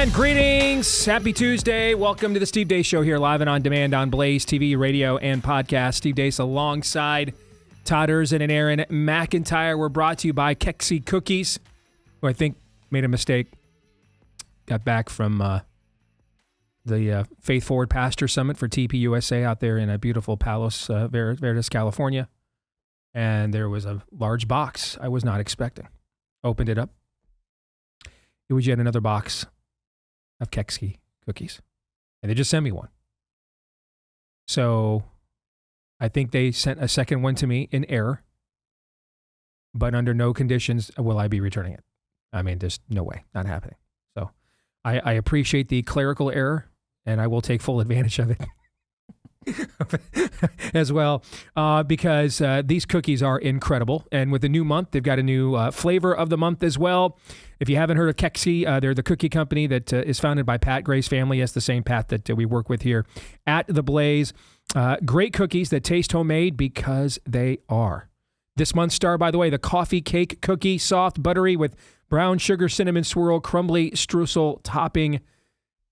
And greetings. Happy Tuesday. Welcome to the Steve Deace Show here live and on demand on Blaze TV, radio, and podcast. Steve Deace alongside Todd Erzin and Aaron McIntyre. We're brought to you by Kexi Cookies, who I think made a mistake. Got back from the Faith Forward Pastor Summit for TPUSA out there in a beautiful Palos Verdes, California. And there was a large box I was not expecting. Opened it up. It was yet another box of Kexi cookies. And they just sent me one. So I think they sent a second one to me in error. But under no conditions will I be returning it. I mean, there's no way. Not happening. So I appreciate the clerical error, and I will take full advantage of it. as well, because these cookies are incredible. And with the new month, they've got a new flavor of the month as well. If you haven't heard of Kexi, they're the cookie company that is founded by Pat Gray's family. That's the same Pat that we work with here at The Blaze. Great cookies that taste homemade because they are. This month's star, by the way, the coffee cake cookie, soft, buttery with brown sugar, cinnamon swirl, crumbly streusel topping.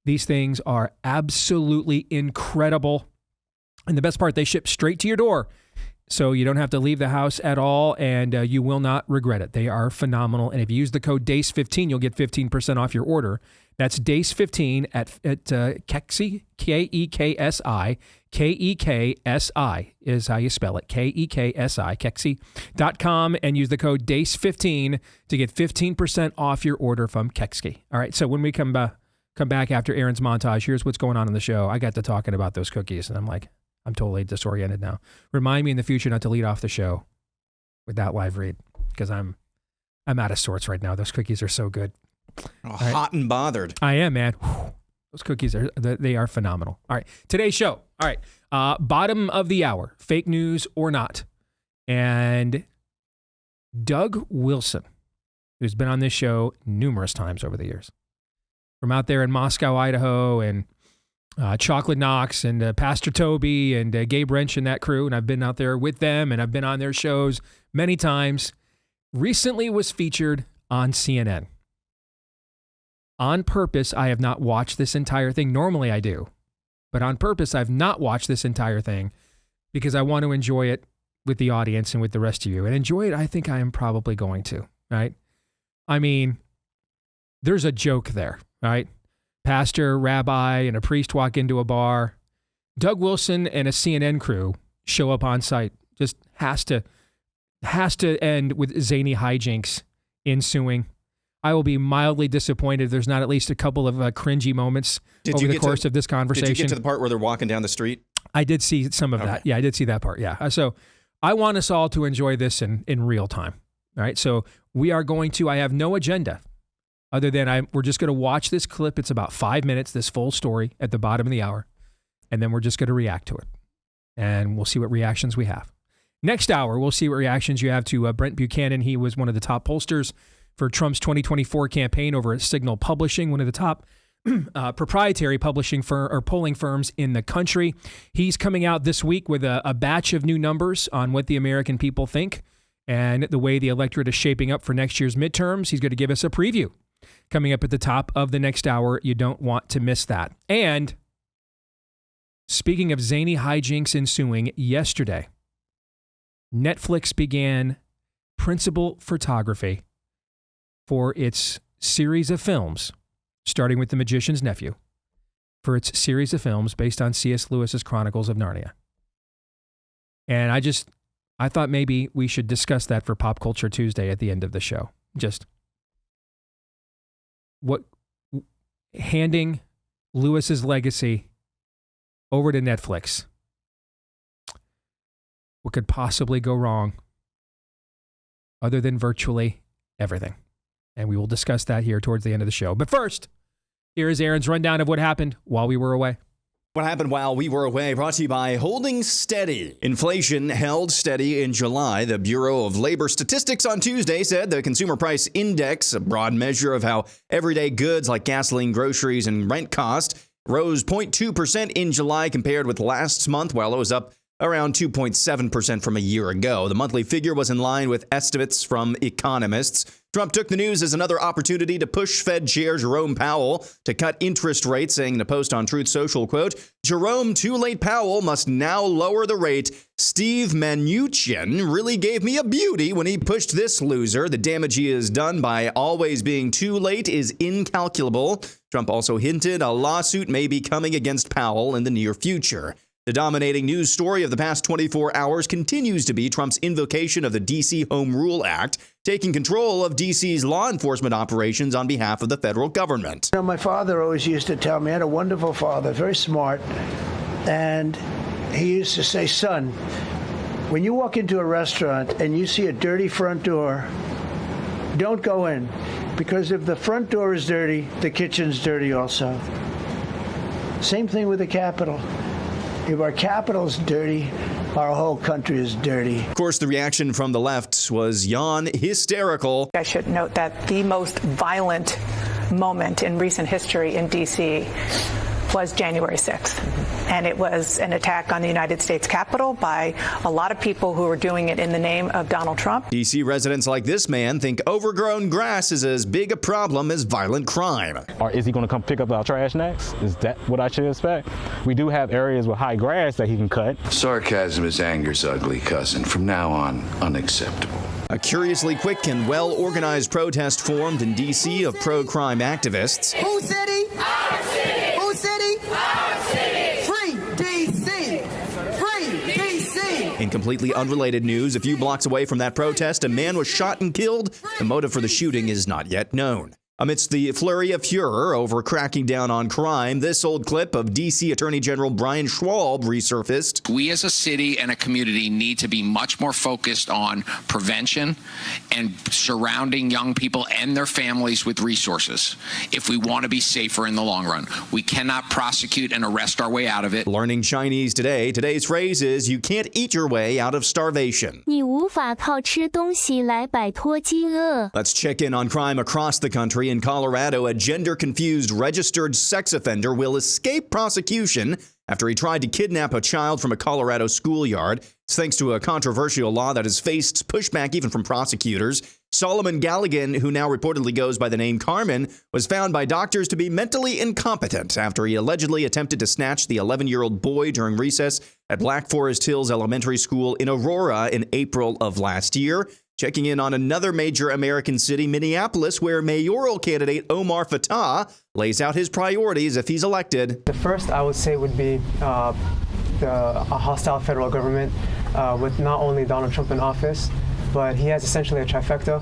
These things are absolutely incredible. And the best part, they ship straight to your door. So you don't have to leave the house at all, and you will not regret it. They are phenomenal. And if you use the code DACE15, you'll get 15% off your order. That's DACE15 at Kexi, K-E-K-S-I. K-E-K-S-I is how you spell it. K-E-K-S-I, Kexi.com, and use the code DACE15 to get 15% off your order from Kexi. All right, so when we come back after Aaron's montage, here's what's going on in the show. I got to talking about those cookies, and I'm like, I'm totally disoriented now. Remind me in the future not to lead off the show with that live read, because I'm out of sorts right now. Those cookies are so good. Oh, right. Hot and bothered. I am, man. Whew. Those cookies they are phenomenal. All right, today's show. All right, bottom of the hour, fake news or not, and Doug Wilson, who's been on this show numerous times over the years, from out there in Moscow, Idaho, and Chocolate Knox and Pastor Toby and Gabe Wrench and that crew, and I've been out there with them, and I've been on their shows many times. Recently was featured on CNN. On purpose, I have not watched this entire thing. Normally I do, but on purpose, I've not watched this entire thing because I want to enjoy it with the audience and with the rest of you. And enjoy it, I think I am probably going to, right? I mean, there's a joke there, right? Pastor, rabbi, and a priest walk into a bar. Doug Wilson and a CNN crew show up on site. Just has to end with zany hijinks ensuing. I will be mildly disappointed if there's not at least a couple of cringy moments over the course of this conversation. Did you get to the part where they're walking down the street? I did see some of that. Yeah, I did see that part. Yeah. So I want us all to enjoy this in real time. All right. So we are going to, I have no agenda other than we're just going to watch this clip. It's about 5 minutes, this full story at the bottom of the hour. And then we're just going to react to it. And we'll see what reactions we have. Next hour, we'll see what reactions you have to Brent Buchanan. He was one of the top pollsters for Trump's 2024 campaign over at Signal Publishing, one of the top proprietary publishing polling firms in the country. He's coming out this week with a batch of new numbers on what the American people think and the way the electorate is shaping up for next year's midterms. He's going to give us a preview coming up at the top of the next hour. You don't want to miss that. And speaking of zany hijinks ensuing, yesterday, Netflix began principal photography for its series of films, starting with The Magician's Nephew, for its series of films based on C.S. Lewis's Chronicles of Narnia. And I thought maybe we should discuss that for Pop Culture Tuesday at the end of the show. Just handing Lewis's legacy over to Netflix. What could possibly go wrong other than virtually everything? And we will discuss that here towards the end of the show. But first, here is Aaron's rundown of what happened while we were away. What happened while we were away, brought to you by Holding Steady. Inflation held steady in July. The Bureau of Labor Statistics on Tuesday said the Consumer Price Index, a broad measure of how everyday goods like gasoline, groceries, and rent cost, rose 0.2% in July compared with last month, while it was up around 2.7% from a year ago. The monthly figure was in line with estimates from economists. Trump took the news as another opportunity to push Fed Chair Jerome Powell to cut interest rates, saying in a post on Truth Social, quote, "Jerome Too Late Powell must now lower the rate. Steve Mnuchin really gave me a beauty when he pushed this loser. The damage he has done by always being too late is incalculable." Trump also hinted a lawsuit may be coming against Powell in the near future. The dominating news story of the past 24 hours continues to be Trump's invocation of the D.C. Home Rule Act, taking control of D.C.'s law enforcement operations on behalf of the federal government. You know, my father always used to tell me, I had a wonderful father, very smart, and he used to say, "Son, when you walk into a restaurant and you see a dirty front door, don't go in, because if the front door is dirty, the kitchen's dirty also." Same thing with the Capitol. If our capital's dirty, our whole country is dirty. Of course, the reaction from the left was yawn hysterical. I should note that the most violent moment in recent history in D.C. was January 6th. And it was an attack on the United States Capitol by a lot of people who were doing it in the name of Donald Trump. D.C. residents like this man think overgrown grass is as big a problem as violent crime. Or is he going to come pick up our trash next? Is that what I should expect? We do have areas with high grass that he can cut. Sarcasm is anger's ugly cousin. From now on, unacceptable. A curiously quick and well-organized protest formed in D.C. of pro-crime activists. Whose city? Our city! Whose city? Our city! Free D.C.! Free D.C.! In completely unrelated news, a few blocks away from that protest, a man was shot and killed. The motive for the shooting is not yet known. Amidst the flurry of furor over cracking down on crime, this old clip of D.C. Attorney General Brian Schwalb resurfaced. We as a city and a community need to be much more focused on prevention and surrounding young people and their families with resources if we want to be safer in the long run. We cannot prosecute and arrest our way out of it. Learning Chinese today, today's phrase is, you can't eat your way out of starvation. 你无法靠吃东西来摆脱饥饿. Let's check in on crime across the country. In Colorado, a gender-confused registered sex offender will escape prosecution after he tried to kidnap a child from a Colorado schoolyard. It's thanks to a controversial law that has faced pushback even from prosecutors. Solomon Galligan, who now reportedly goes by the name Carmen, was found by doctors to be mentally incompetent after he allegedly attempted to snatch the 11-year-old boy during recess at Black Forest Hills Elementary School in Aurora in April of last year. Checking in on another major American city, Minneapolis, where mayoral candidate Omar Fatah lays out his priorities if he's elected. The first, I would say, would be a hostile federal government with not only Donald Trump in office, but he has essentially a trifecta,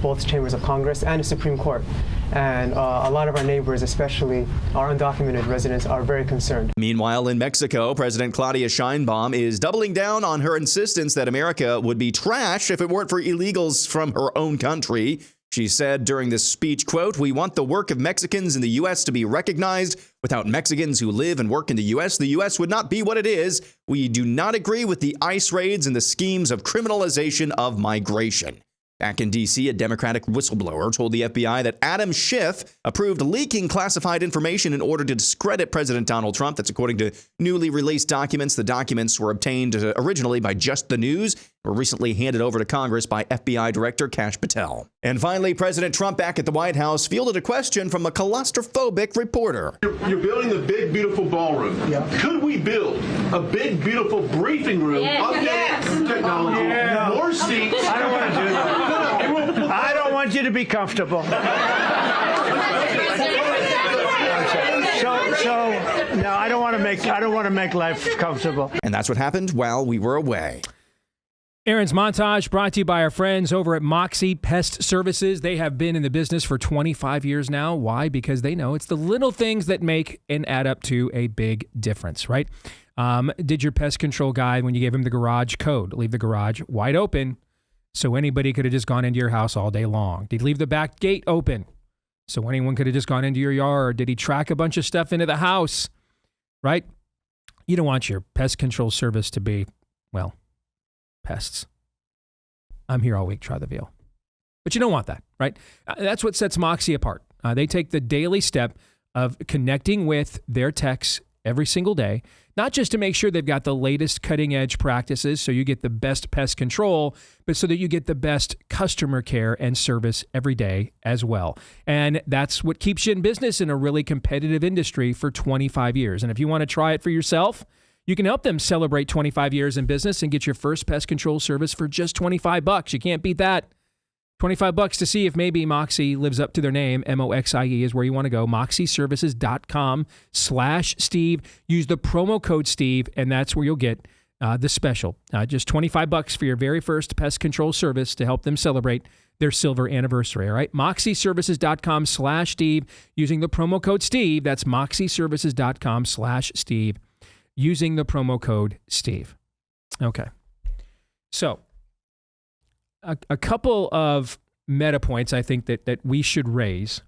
both chambers of Congress and the Supreme Court. And a lot of our neighbors, especially our undocumented residents, are very concerned. Meanwhile, in Mexico, President Claudia Sheinbaum is doubling down on her insistence that America would be trash if it weren't for illegals from her own country. She said during this speech, quote, "We want the work of Mexicans in the U.S. to be recognized. Without Mexicans who live and work in the U.S. would not be what it is. We do not agree with the ICE raids and the schemes of criminalization of migration." Back in D.C., a Democratic whistleblower told the FBI that Adam Schiff approved leaking classified information in order to discredit President Donald Trump. That's according to newly released documents. The documents were obtained originally by Just the News, were recently handed over to Congress by FBI Director Kash Patel. And finally, President Trump back at the White House fielded a question from a claustrophobic reporter. You're building a big, beautiful ballroom. Yeah. Could we build a big, beautiful briefing room? Yes. Technology, more seats. I don't want to do that. I don't want you to be comfortable. No, I don't want to make life comfortable. And that's what happened while we were away. Aaron's Montage brought to you by our friends over at Moxie Pest Services. They have been in the business for 25 years now. Why? Because they know it's the little things that make and add up to a big difference, right? Did your pest control guy, when you gave him the garage code, leave the garage wide open so anybody could have just gone into your house all day long? Did he leave the back gate open so anyone could have just gone into your yard? Did he track a bunch of stuff into the house, right? You don't want your pest control service to be, well, pests. I'm here all week, try the veal. But you don't want that, right? That's what sets Moxie apart. They take the daily step of connecting with their techs every single day not just to make sure they've got the latest cutting edge practices so you get the best pest control, but so that you get the best customer care and service every day as well. And that's what keeps you in business in a really competitive industry for 25 years. And if you want to try it for yourself, you can help them celebrate 25 years in business and get your first pest control service for just $25. You can't beat that. $25 to see if maybe Moxie lives up to their name. MOXIE is where you want to go. MoxieServices.com/Steve. Use the promo code Steve, and that's where you'll get the special. Just $25 for your very first pest control service to help them celebrate their silver anniversary. All right. MoxieServices.com/Steve. Using the promo code Steve. That's MoxieServices.com/Steve. Using the promo code Steve. Okay. So, a couple of meta points I think that we should raise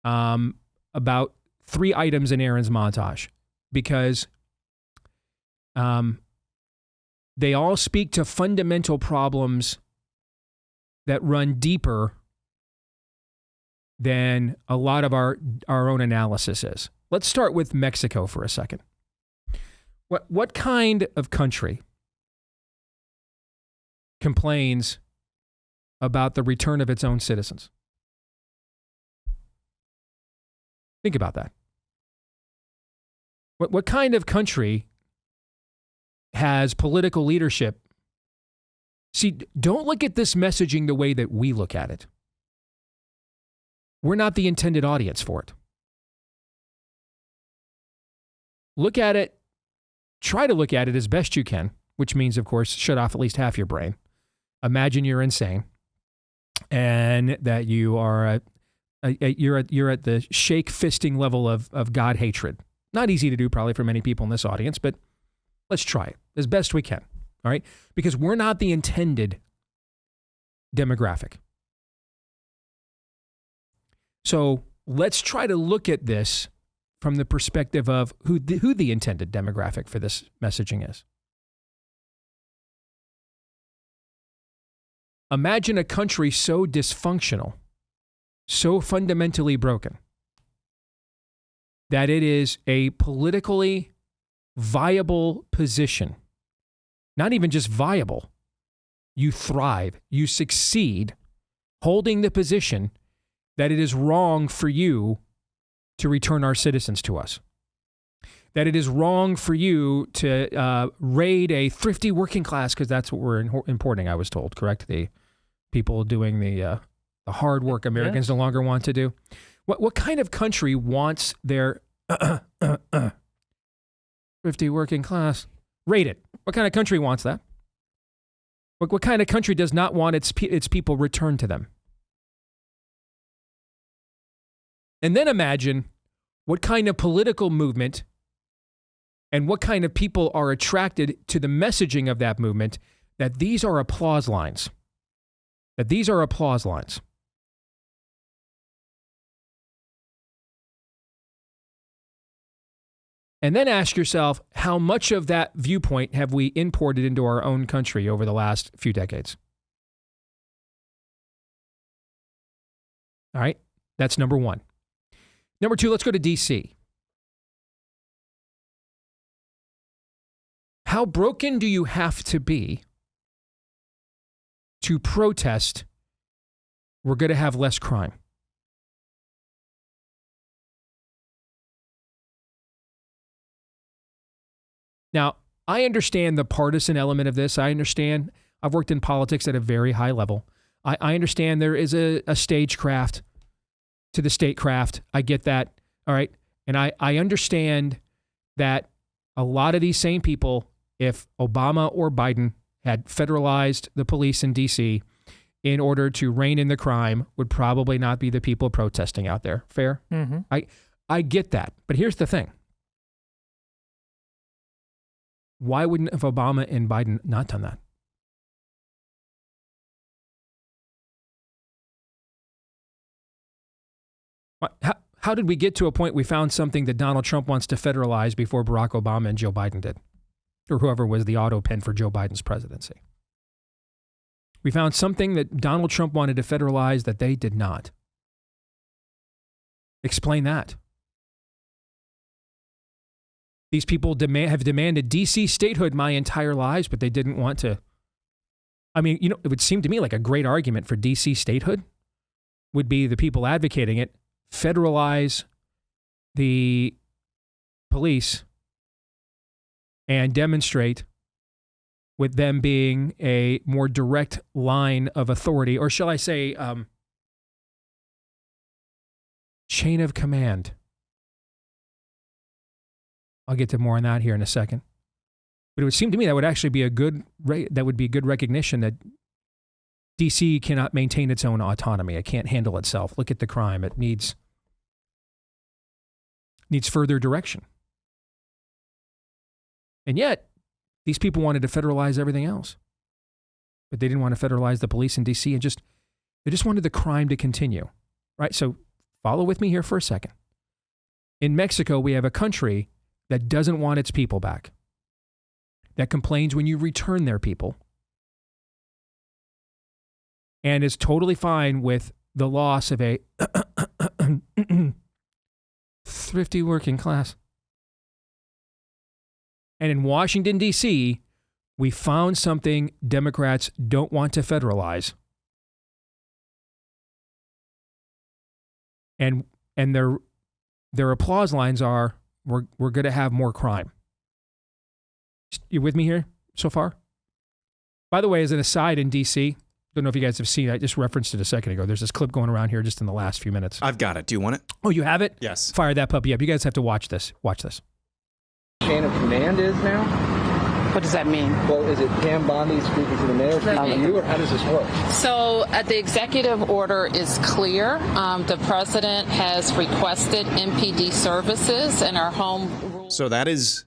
about 3 items in Aaron's montage, because they all speak to fundamental problems that run deeper than a lot of our own analysis is. Let's start with Mexico for a second. What kind of country complains about the return of its own citizens? Think about that. What kind of country has political leadership? See, don't look at this messaging the way that we look at it. We're not the intended audience for it. Look at it, try to look at it as best you can, which means, of course, shut off at least half your brain. Imagine you're insane and that you are you're at the shake fisting level of God hatred. Not easy to do probably for many people in this audience, but let's try it as best we can. All right? Because we're not the intended demographic. So let's try to look at this from the perspective of who the intended demographic for this messaging is. Imagine a country so dysfunctional, so fundamentally broken, that it is a politically viable position. Not even just viable. You thrive, you succeed, holding the position that it is wrong for you to return our citizens to us. That it is wrong for you to raid a thrifty working class, because that's what we're importing, I was told, correct? The people doing the hard work Americans no longer want to do. What kind of country wants their thrifty working class raided? What kind of country wants that? What kind of country does not want its people returned to them? And then imagine what kind of political movement and what kind of people are attracted to the messaging of that movement, that these are applause lines. That these are applause lines. And then ask yourself, how much of that viewpoint have we imported into our own country over the last few decades? All right, that's number one. Number two, let's go to D.C. How broken do you have to be to protest we're going to have less crime? Now, I understand the partisan element of this. I understand. I've worked in politics at a very high level. I understand there is a stagecraft to the statecraft. I get that. All right. And I understand that a lot of these same people, if Obama or Biden had federalized the police in D.C. in order to rein in the crime, would probably not be the people protesting out there. Fair? Mm-hmm. I get that. But here's the thing. Why wouldn't have Obama and Biden not done that? How did we get to a point we found something that Donald Trump wants to federalize before Barack Obama and Joe Biden did? Or whoever was the auto pen for Joe Biden's presidency. We found something that Donald Trump wanted to federalize that they did not. Explain that. These people have demanded DC statehood my entire lives, but they didn't want to. I mean, it would seem to me like a great argument for DC statehood would be the people advocating it federalize the police and demonstrate with them being a more direct line of authority, or shall I say, chain of command. I'll get to more on that here in a second. But it would seem to me that would actually be good recognition that DC cannot maintain its own autonomy. It can't handle itself. Look at the crime. It needs further direction. And yet, these people wanted to federalize everything else. But they didn't want to federalize the police in DC, and they just wanted the crime to continue. Right? So follow with me here for a second. In Mexico, we have a country that doesn't want its people back, that complains when you return their people, and is totally fine with the loss of a thrifty working class. And in Washington, D.C., we found something Democrats don't want to federalize. And their applause lines are, we're going to have more crime. You with me here so far? By the way, as an aside in D.C., don't know if you guys have seen it. I just referenced it a second ago. There's this clip going around here just in the last few minutes. I've got it. Do you want it? Oh, you have it? Yes. Fire that puppy up. You guys have to watch this. Watch this. Chain of command is now? What does that mean? Well, is it Pam Bondi speaking to the mayor, speaking to you, or how does this work? So the executive order is clear. The president has requested MPD services and our home rules. So that is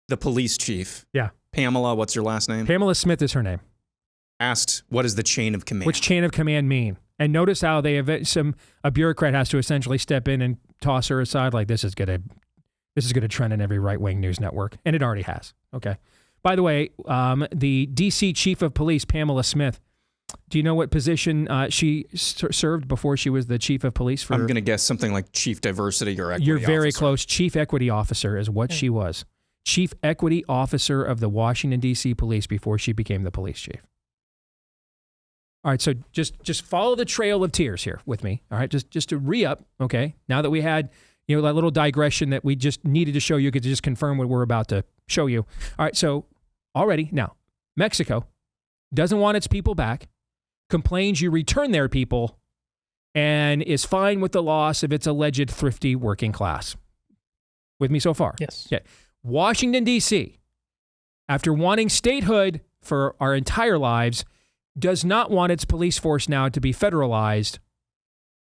the police chief. Yeah. Pamela, what's your last name? Pamela Smith is her name. Asked, what is the chain of command? Which chain of command mean? And notice how they have a bureaucrat has to essentially step in and toss her aside like this is gonna trend in every right-wing news network. And it already has. Okay. By the way, the DC chief of police, Pamela Smith, do you know what position she served before she was the chief of police? I'm going to guess something like chief diversity or equity You're very officer. close. Chief equity officer is what she was. Chief equity officer of the Washington, D.C. police before she became the police chief. All right, so just follow the trail of tears here with me. All right, just to re-up, okay? Now that we had, that little digression that we just needed to show you, could just confirm what we're about to show you. All right, so already now, Mexico doesn't want its people back, complains you return their people, and is fine with the loss of its alleged thrifty working class. With me so far? Yes. Okay. Washington, D.C., after wanting statehood for our entire lives, does not want its police force now to be federalized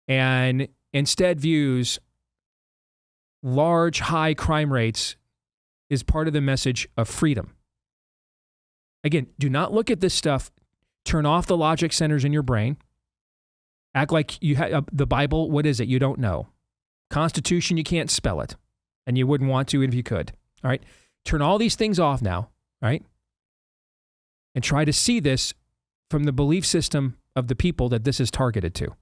and instead views large, high crime rates is part of the message of freedom. Again, do not look at this stuff. Turn off the logic centers in your brain. Act like you have the Bible. What is it? You don't know. Constitution, you can't spell it. And you wouldn't want to if you could. All right. Turn all these things off now. Right. And try to see this from the belief system of the people that this is targeted to.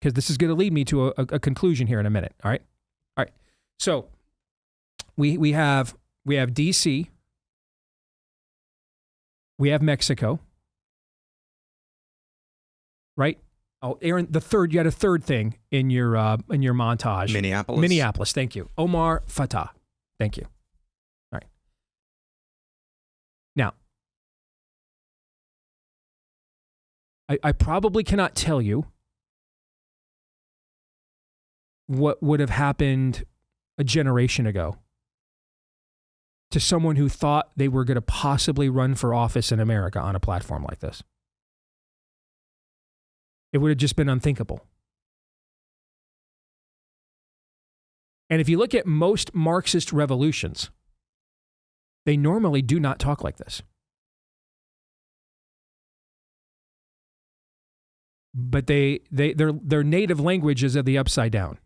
Because this is going to lead me to a conclusion here in a minute. All right. All right. So we have DC. We have Mexico. Right? Oh, Aaron, you had a third thing in your montage. Minneapolis. Thank you. Omar Fatah. Thank you. All right. Now, I probably cannot tell you what would have happened a generation ago to someone who thought they were going to possibly run for office in America on a platform like this. It would have just been unthinkable. And if you look at most Marxist revolutions, they normally do not talk like this. But their native language is of the upside down.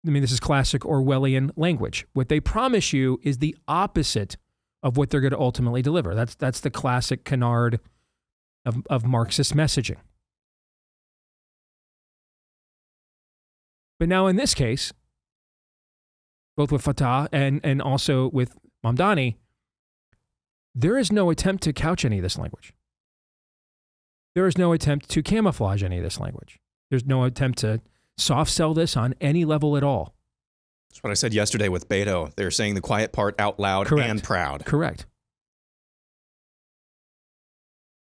I mean, this is classic Orwellian language. What they promise you is the opposite of what they're going to ultimately deliver. That's the classic canard of Marxist messaging. But now in this case, both with Fatah and also with Mamdani, there is no attempt to couch any of this language. There is no attempt to camouflage any of this language. There's no attempt to soft sell this on any level at all. That's what I said yesterday with Beto. They're saying the quiet part out loud Correct. and proud. Correct.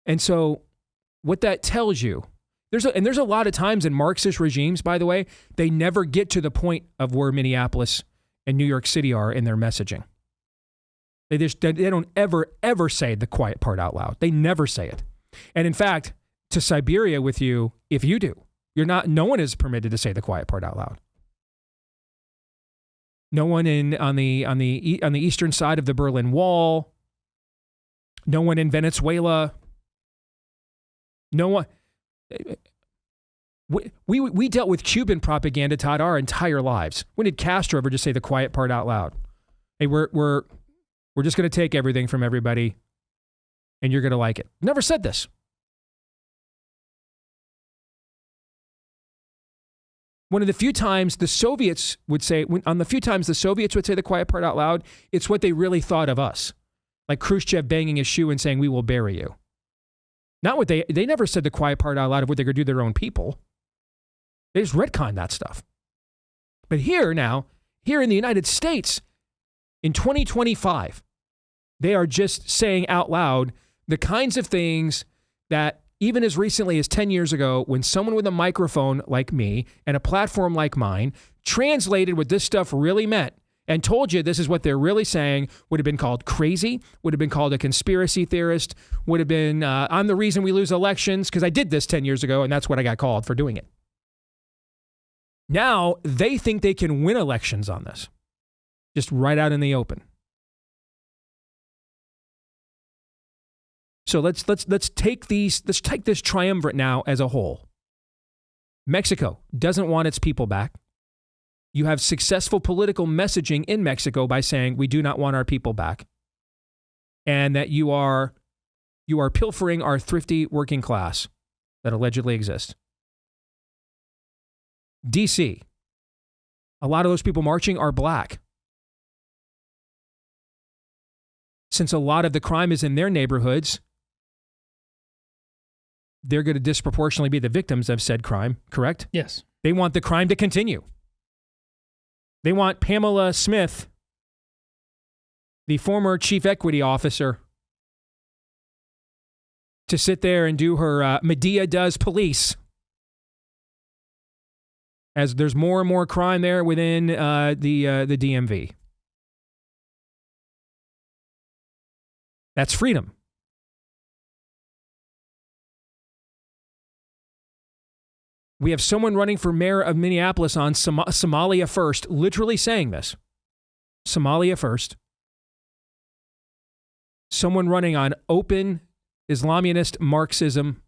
And so what that tells you, there's a lot of times in Marxist regimes, by the way, they never get to the point of where Minneapolis and New York City are in their messaging. They don't ever say the quiet part out loud. They never say it. And in fact, to Siberia with you, if you do, no one is permitted to say the quiet part out loud. No one on the eastern side of the Berlin Wall. No one in Venezuela. No one. We dealt with Cuban propaganda, Todd, our entire lives. When did Castro ever just say the quiet part out loud? Hey, we're just going to take everything from everybody, and you're going to like it. Never said this. One of the few times the Soviets would say, the quiet part out loud, it's what they really thought of us. Like Khrushchev banging his shoe and saying, we will bury you. Not what they never said the quiet part out loud of what they're going to do to their own people. They just retconned that stuff. But here in the United States, in 2025, they are just saying out loud the kinds of things that even as recently as 10 years ago, when someone with a microphone like me and a platform like mine translated what this stuff really meant and told you this is what they're really saying, would have been called crazy, would have been called a conspiracy theorist, would have been, I'm the reason we lose elections, because I did this 10 years ago, and that's what I got called for doing it. Now, they think they can win elections on this, just right out in the open. So let's take this triumvirate now as a whole. Mexico doesn't want its people back. You have successful political messaging in Mexico by saying we do not want our people back, and that you are pilfering our thrifty working class that allegedly exists. DC, a lot of those people marching are black. Since a lot of the crime is in their neighborhoods, they're going to disproportionately be the victims of said crime, correct? Yes. They want the crime to continue. They want Pamela Smith, the former chief equity officer, to sit there and do her Medea does police. As there's more and more crime there within the DMV. That's freedom. We have someone running for mayor of Minneapolis on Somalia First, literally saying this. Somalia First. Someone running on open Islamist Marxism,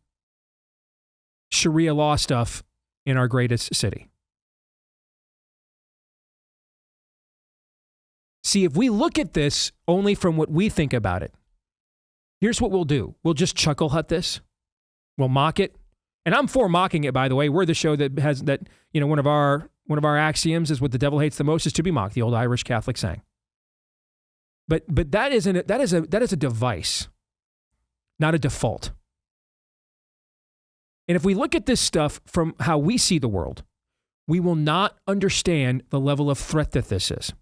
Sharia law stuff in our greatest city. See, if we look at this only from what we think about it, here's what we'll do. We'll just chuckle at this. We'll mock it. And I'm for mocking it, by the way. We're the show that has that, one of our axioms is what the devil hates the most is to be mocked, the old Irish Catholic saying. But that is a device, not a default. And if we look at this stuff from how we see the world, we will not understand the level of threat that this is.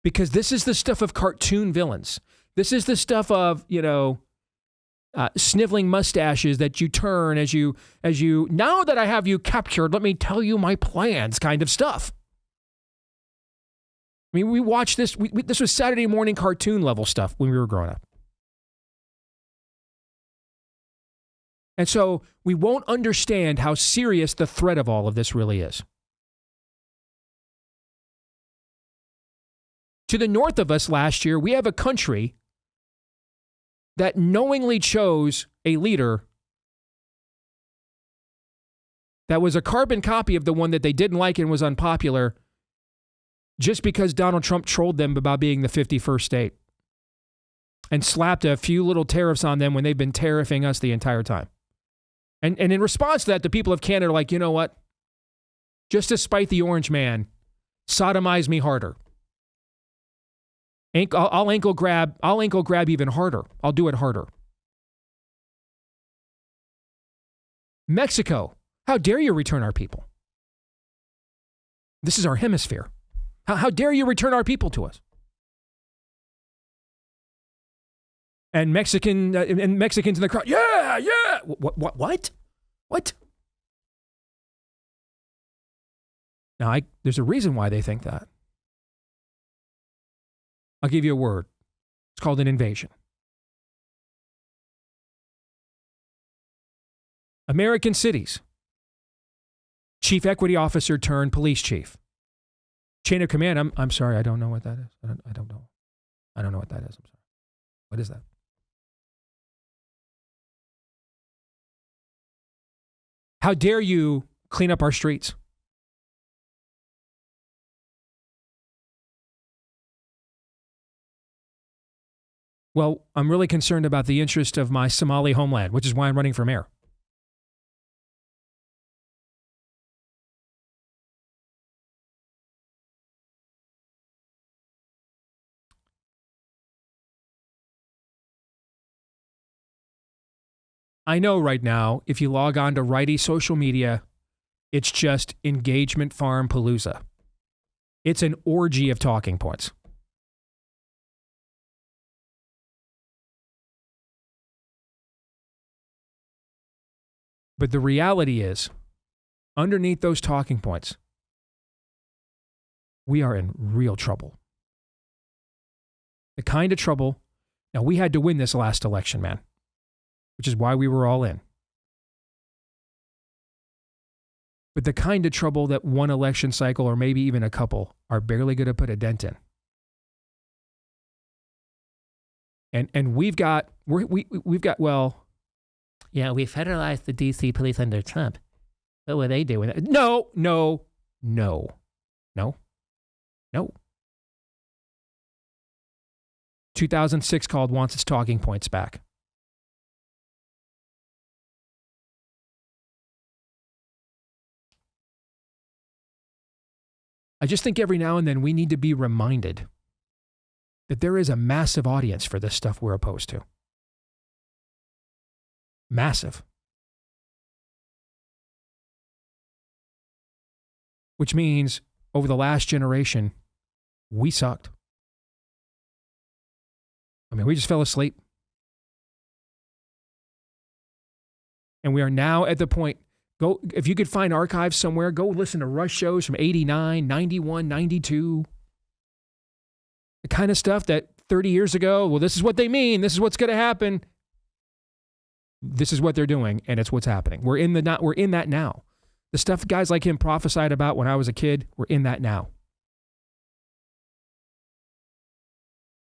Because this is the stuff of cartoon villains. This is the stuff of, sniveling mustaches that you turn as you, now that I have you captured, let me tell you my plans kind of stuff. I mean, we watched this, this was Saturday morning cartoon level stuff when we were growing up. And so we won't understand how serious the threat of all of this really is. To the north of us last year, we have a country that knowingly chose a leader that was a carbon copy of the one that they didn't like and was unpopular just because Donald Trump trolled them about being the 51st state and slapped a few little tariffs on them when they've been tariffing us the entire time. And in response to that, the people of Canada are like, you know what? Just to spite the orange man, Sodomize me harder. I'll ankle grab even harder. I'll do it harder. Mexico, how dare you return our people? This is our hemisphere. How dare you return our people to us? And Mexicans in the crowd, yeah. What? Now, there's a reason why they think that. I'll give you a word. It's called an invasion. American cities. Chief equity officer turned police chief. Chain of command. I'm sorry. I don't know what that is. I don't know. I don't know what that is. I'm sorry. What is that? How dare you clean up our streets? Well, I'm really concerned about the interest of my Somali homeland, which is why I'm running for mayor. I know right now, if you log on to righty social media, it's just engagement farm palooza. It's an orgy of talking points. But the reality is, underneath those talking points, we are in real trouble. The kind of trouble, now we had to win this last election, man, which is why we were all in. But the kind of trouble that one election cycle, or maybe even a couple, are barely going to put a dent in. And we've got, well, yeah, we federalized the D.C. police under Trump. What were they doing? No. 2006 called wants its talking points back. I just think every now and then we need to be reminded that there is a massive audience for this stuff we're opposed to. Massive. Which means over the last generation, we sucked. I mean, we just fell asleep. And we are now at the point, if you could find archives somewhere, go listen to Rush shows from 89, 91, 92. The kind of stuff that 30 years ago, well, this is what they mean. This is what's going to happen. This is what they're doing, and it's what's happening. We're in that now. The stuff guys like him prophesied about when I was a kid, we're in that now.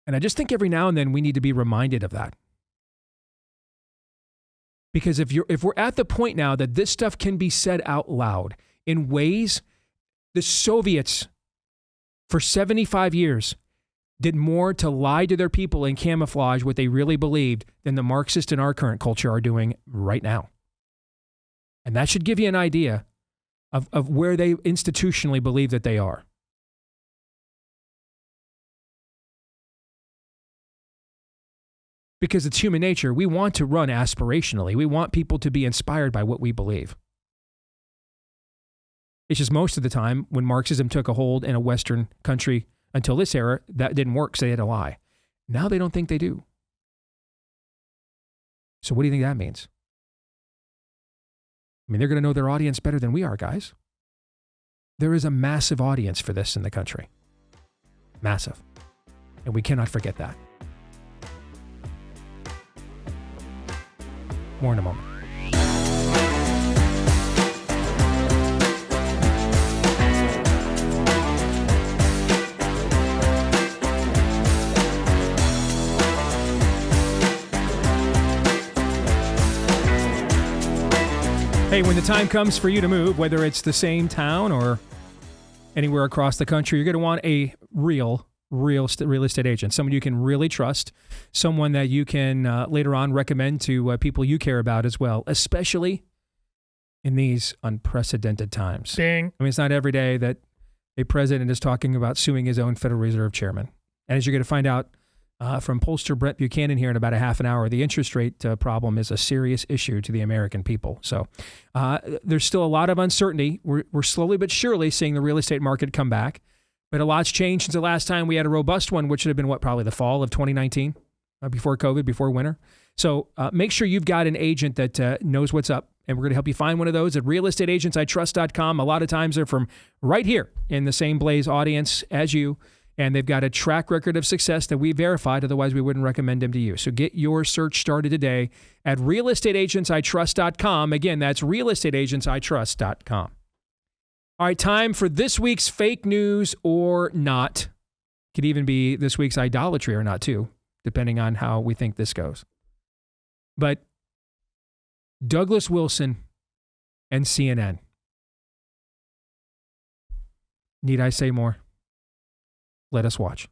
And I just think every now and then we need to be reminded of that. Because if we're at the point now that this stuff can be said out loud in ways, the Soviets for 75 years did more to lie to their people and camouflage what they really believed than the Marxists in our current culture are doing right now. And that should give you an idea of where they institutionally believe that they are. Because it's human nature. We want to run aspirationally. We want people to be inspired by what we believe. It's just most of the time when Marxism took a hold in a Western country until this era, that didn't work, so they had to lie. Now they don't think they do. So what do you think that means? I mean, they're going to know their audience better than we are, guys. There is a massive audience for this in the country. Massive. And we cannot forget that. More in a moment. Hey, when the time comes for you to move, whether it's the same town or anywhere across the country, you're going to want a real estate agent, someone you can really trust, someone that you can later on recommend to people you care about as well, especially in these unprecedented times. Ding. I mean, it's not every day that a president is talking about suing his own Federal Reserve chairman. And as you're going to find out from pollster Brent Buchanan here in about a half an hour, the interest rate problem is a serious issue to the American people. So there's still a lot of uncertainty. We're slowly but surely seeing the real estate market come back. But a lot's changed since the last time we had a robust one, which should have been probably the fall of 2019, before COVID, before winter. So make sure you've got an agent that knows what's up. And we're going to help you find one of those at realestateagentsitrust.com. A lot of times they're from right here in the same Blaze audience as you. And they've got a track record of success that we verified. Otherwise, we wouldn't recommend them to you. So get your search started today at realestateagentsitrust.com. Again, that's realestateagentsitrust.com. All right, time for this week's fake news or not. Could even be this week's idolatry or not, too, depending on how we think this goes. But Douglas Wilson and CNN. Need I say more? Let us watch.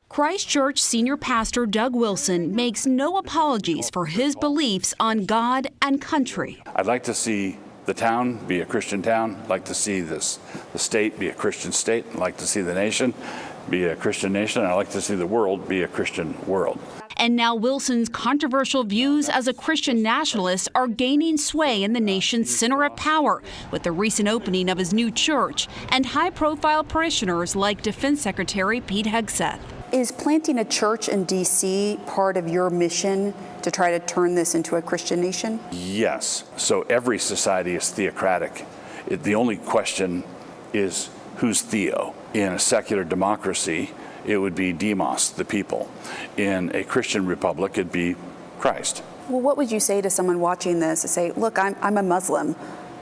Christchurch senior pastor Doug Wilson makes no apologies for his beliefs on God and country. I'd like to see the town be a Christian town. I'd like to see the state be a Christian state. I'd like to see the nation be a Christian nation. And I'd like to see the world be a Christian world. And now Wilson's controversial views as a Christian nationalist are gaining sway in the nation's center of power with the recent opening of his new church and high-profile parishioners like Defense Secretary Pete Hegseth. Is planting a church in D.C. part of your mission to try to turn this into a Christian nation? Yes. So every society is theocratic. The only question is who's theo? In a secular democracy, it would be demos, the people. In a Christian republic, it'd be Christ. Well, what would you say to someone watching this to say, look, I'm a Muslim.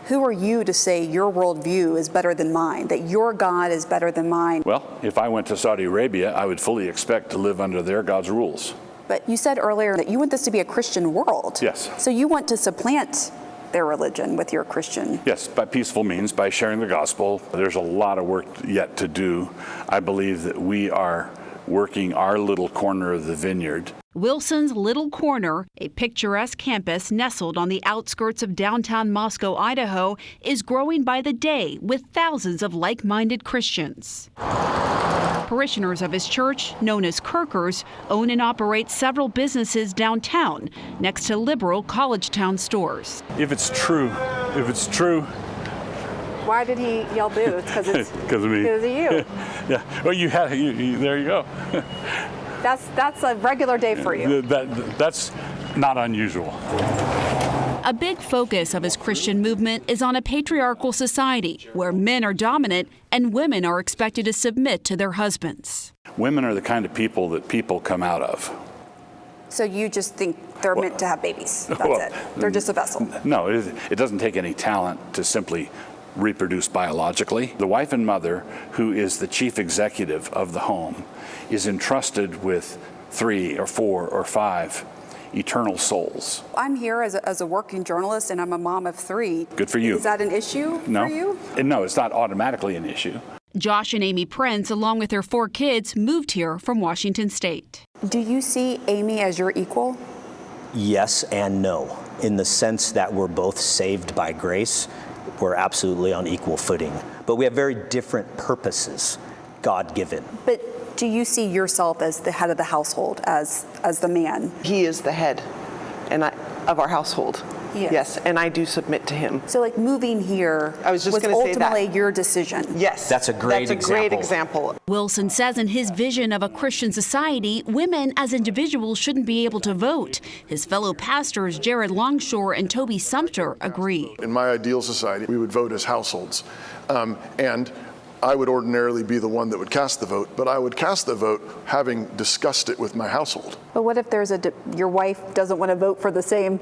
Who are you to say your worldview is better than mine, that your God is better than mine? Well, if I went to Saudi Arabia, I would fully expect to live under their God's rules. But you said earlier that you want this to be a Christian world. Yes. So you want to supplant their religion with your Christian. Yes, by peaceful means, by sharing the gospel. There's a lot of work yet to do. I believe that we are working our little corner of the vineyard. Wilson's Little Corner, a picturesque campus nestled on the outskirts of downtown Moscow, Idaho, is growing by the day with thousands of like-minded Christians. Parishioners of his church, known as Kirkers, own and operate several businesses downtown, next to liberal college town stores. If it's true. Why did he yell boo? Because it's because of me. Because of you. Yeah. Well, there you go. That's a regular day for you. That's not unusual. A big focus of his Christian movement is on a patriarchal society where men are dominant and women are expected to submit to their husbands. Women are the kind of people that people come out of. So you just think they're meant to have babies? That's it. They're just a vessel. No, it doesn't take any talent to simply reproduce biologically. The wife and mother, who is the chief executive of the home, is entrusted with 3 or 4 or 5 eternal souls. I'm here as a working journalist, and I'm a mom of 3. Good for you. Is that an issue for you? No, it's not automatically an issue. Josh and Amy Prince, along with their 4 kids, moved here from Washington State. Do you see Amy as your equal? Yes and no, in the sense that we're both saved by grace. We're absolutely on equal footing, but we have very different purposes, God-given. But do you see yourself as the head of the household, as the man? He is the head of our household. Yes, and I do submit to him. So like moving here was ultimately your decision. Yes. That's a great example. Wilson says in his vision of a Christian society, women as individuals shouldn't be able to vote. His fellow pastors, Jared Longshore and Toby Sumter, agree. In my ideal society, we would vote as households. And I would ordinarily be the one that would cast the vote, but I would cast the vote having discussed it with my household. But what if your wife doesn't want to vote for the same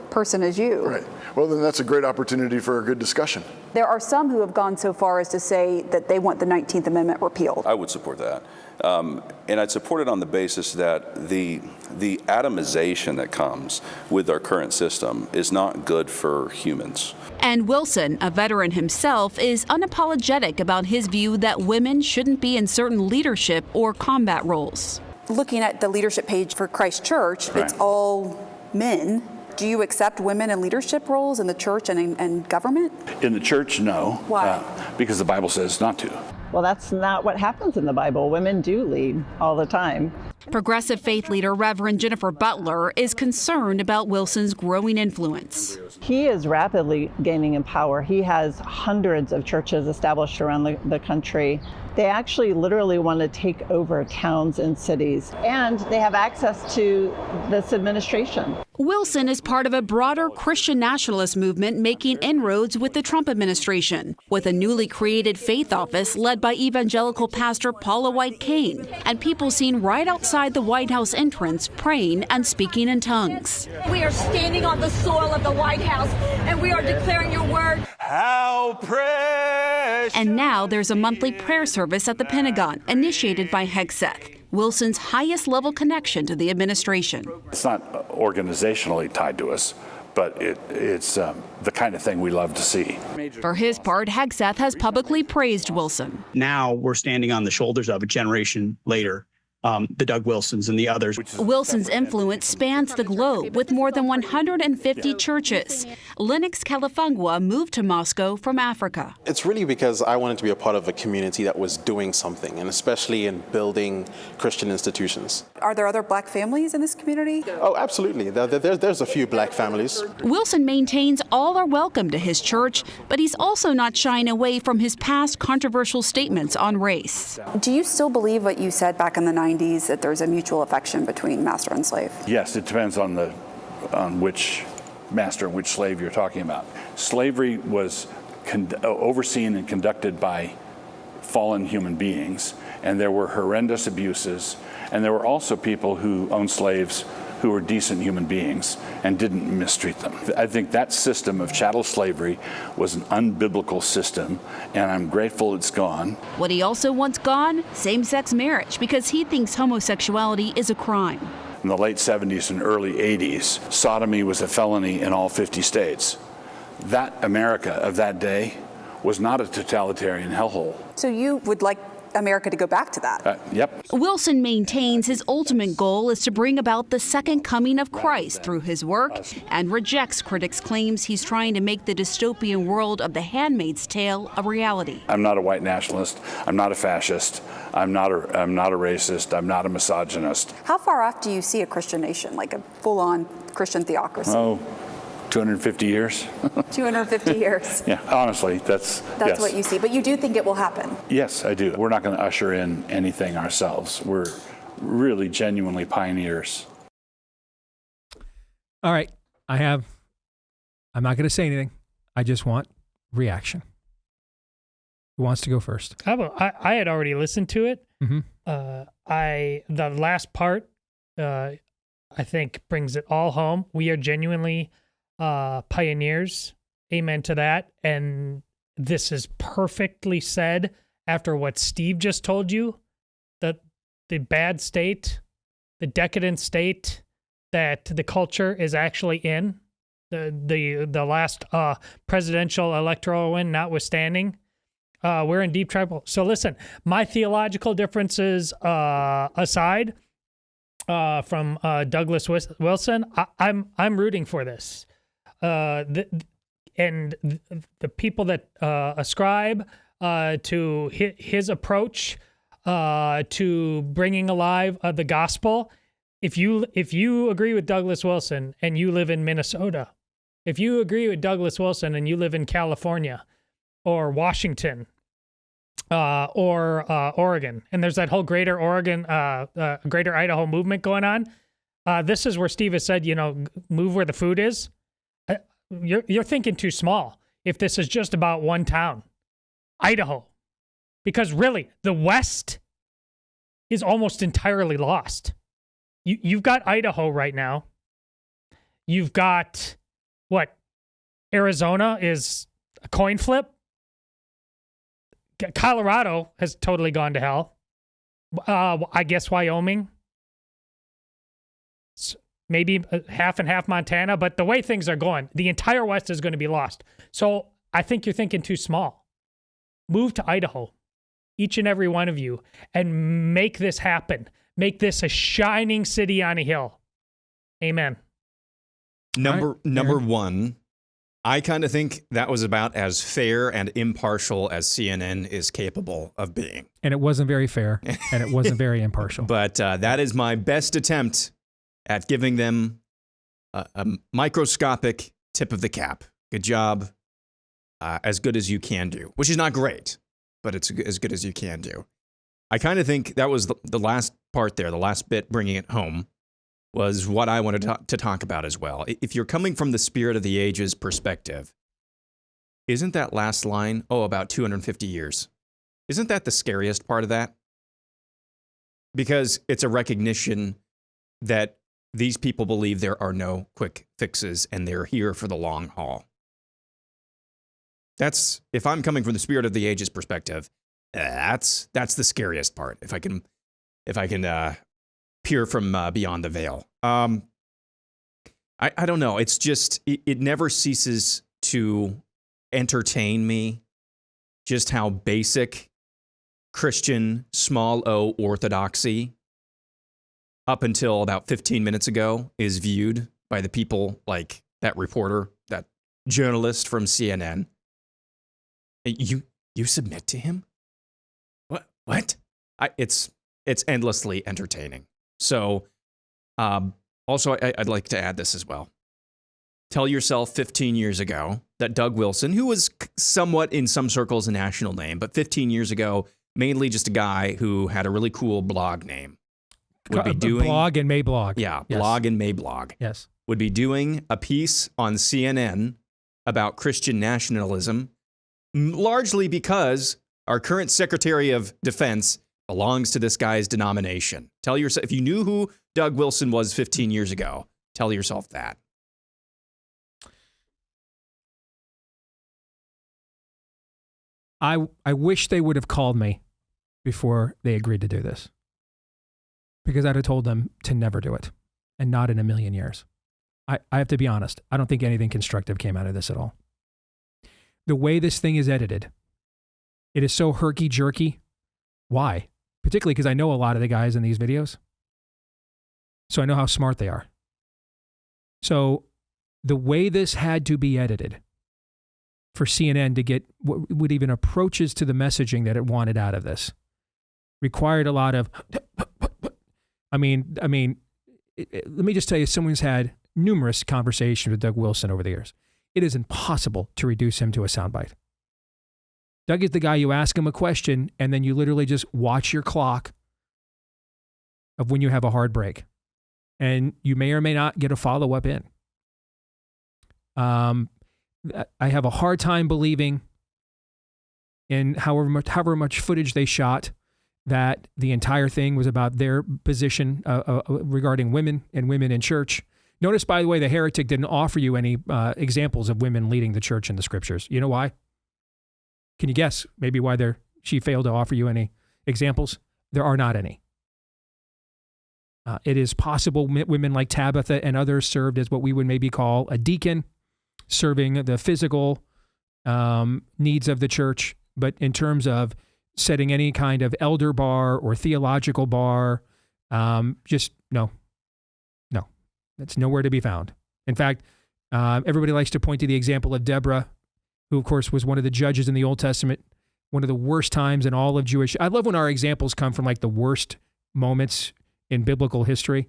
person as you? Right. Well, then that's a great opportunity for a good discussion. There are some who have gone so far as to say that they want the 19th Amendment repealed. I would support that. And I'd support it on the basis that the atomization that comes with our current system is not good for humans. And Wilson, a veteran himself, is unapologetic about his view that women shouldn't be in certain leadership or combat roles. Looking at the leadership page for Christchurch, it's all men. Do you accept women in leadership roles in the church and in government? In the church, no. Why? Because the Bible says not to. Well, that's not what happens in the Bible. Women do lead all the time. Progressive faith leader Reverend Jennifer Butler is concerned about Wilson's growing influence. He is rapidly gaining in power. He has hundreds of churches established around the country. They actually literally want to take over towns and cities, and they have access to this administration. Wilson is part of a broader Christian nationalist movement making inroads with the Trump administration, with a newly created faith office led by evangelical pastor Paula White-Cain, and people seen right outside the White House entrance praying and speaking in tongues. We are standing on the soil of the White House, and we are declaring your word. How precious! And now there's a monthly prayer service at the Pentagon, initiated by Hegseth, Wilson's highest level connection to the administration. It's not organizationally tied to us, but it's the kind of thing we love to see. For his part, Hegseth has publicly praised Wilson. Now we're standing on the shoulders of a generation later. The Doug Wilsons and the others. Wilson's influence spans the globe with more than 150 churches. Lennox Califangua moved to Moscow from Africa. It's really because I wanted to be a part of a community that was doing something, and especially in building Christian institutions. Are there other black families in this community? Oh, absolutely. There's a few black families. Wilson maintains all are welcome to his church, but he's also not shying away from his past controversial statements on race. Do you still believe what you said back in the 90s, that there's a mutual affection between master and slave? Yes, it depends on which master and which slave you're talking about. Slavery was overseen and conducted by fallen human beings, and there were horrendous abuses, and there were also people who owned slaves who were decent human beings and didn't mistreat them. I think that system of chattel slavery was an unbiblical system, and I'm grateful it's gone. What he also wants gone? Same-sex marriage, because he thinks homosexuality is a crime. In the late 70s and early 80s, sodomy was a felony in all 50 states. That America of that day was not a totalitarian hellhole. So you would like America to go back to that? Yep. Wilson maintains his ultimate goal is to bring about the second coming of Christ through his work, and rejects critics' claims he's trying to make the dystopian world of The Handmaid's Tale a reality. I'm not a white nationalist. I'm not a fascist. I'm not a racist. I'm not a misogynist. How far off do you see a Christian nation, like a full-on Christian theocracy? Oh, 250 years. 250 years. Yeah, honestly, that's yes. What you see. But you do think it will happen? Yes, I do. We're not going to usher in anything ourselves. We're really genuinely pioneers. All right. I'm not going to say anything. I just want reaction. Who wants to go first? I had already listened to it. Mm-hmm. The last part, I think, brings it all home. We are genuinely pioneers. Amen to that. And this is perfectly said after what Steve just told you, that the bad state, the decadent state that the culture is actually in, the last presidential electoral win notwithstanding, we're in deep trouble. So listen, my theological differences aside from Douglas Wilson, I'm rooting for this. The people that ascribe to his approach to bringing alive the gospel, if you agree with Douglas Wilson and you live in Minnesota, if you agree with Douglas Wilson and you live in California or Washington or Oregon, and there's that whole greater Idaho movement going on, this is where Steve has said, move where the food is. You're thinking too small if this is just about one town, Idaho. Because really, the West is almost entirely lost. You've got Idaho right now. You've got, Arizona is a coin flip. Colorado has totally gone to hell. I guess Wyoming. Maybe half and half Montana, but the way things are going, the entire West is going to be lost. So I think you're thinking too small. Move to Idaho, each and every one of you, and make this happen. Make this a shining city on a hill. Amen. Number one, I kind of think that was about as fair and impartial as CNN is capable of being. And it wasn't very fair, and it wasn't very impartial. But that is my best attempt at giving them a microscopic tip of the cap. Good job. As good as you can do, which is not great, but it's as good as you can do. I kind of think that was the last part there, the last bit bringing it home, was what I wanted to talk about as well. If you're coming from the spirit of the ages perspective, isn't that last line, about 250 years? Isn't that the scariest part of that? Because it's a recognition that these people believe there are no quick fixes and they're here for the long haul. That's, if I'm coming from the spirit of the ages perspective, that's the scariest part. If I can peer from beyond the veil. I don't know. It's just, it never ceases to entertain me just how basic Christian small o orthodoxy up until about 15 minutes ago is viewed by the people like that reporter, that journalist from CNN. You submit to him? What? It's endlessly entertaining. So, also, I'd like to add this as well. Tell yourself 15 years ago that Doug Wilson, who was somewhat in some circles a national name, but 15 years ago, mainly just a guy who had a really cool blog name, would be doing Blog and Mayblog. Yeah, yes. Blog and Mayblog. Yes. Would be doing a piece on CNN about Christian nationalism, largely because our current Secretary of Defense belongs to this guy's denomination. Tell yourself, if you knew who Doug Wilson was 15 years ago, tell yourself that. I wish they would have called me before they agreed to do this, because I'd have told them to never do it, and not in a million years. I have to be honest. I don't think anything constructive came out of this at all. The way this thing is edited, it is so herky-jerky. Why? Particularly because I know a lot of the guys in these videos. So I know how smart they are. So the way this had to be edited for CNN to get what even approaches to the messaging that it wanted out of this required a lot of, let me just tell you, someone's had numerous conversations with Doug Wilson over the years. It is impossible to reduce him to a soundbite. Doug is the guy, you ask him a question, and then you literally just watch your clock of when you have a hard break. And you may or may not get a follow-up in. I have a hard time believing in however much footage they shot that the entire thing was about their position regarding women and women in church. Notice, by the way, the heretic didn't offer you any examples of women leading the church in the scriptures. You know why? Can you guess maybe why she failed to offer you any examples? There are not any. It is possible women like Tabitha and others served as what we would maybe call a deacon, serving the physical needs of the church. But in terms of setting any kind of elder bar or theological bar, just no. That's nowhere to be found. In fact, everybody likes to point to the example of Deborah, who, of course, was one of the judges in the Old Testament, one of the worst times in all of Jewish. I love when our examples come from like the worst moments in biblical history,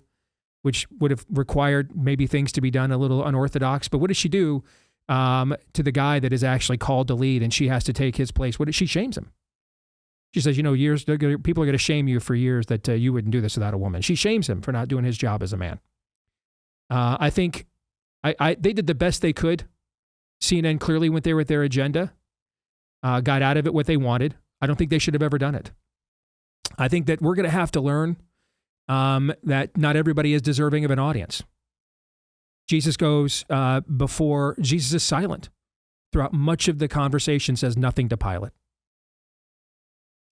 which would have required maybe things to be done a little unorthodox. But what does she do to the guy that is actually called to lead and she has to take his place? She shames him. She says, people are going to shame you for years that you wouldn't do this without a woman. She shames him for not doing his job as a man. I think they did the best they could. CNN clearly went there with their agenda, got out of it what they wanted. I don't think they should have ever done it. I think that we're going to have to learn that not everybody is deserving of an audience. Jesus is silent throughout much of the conversation, says nothing to Pilate.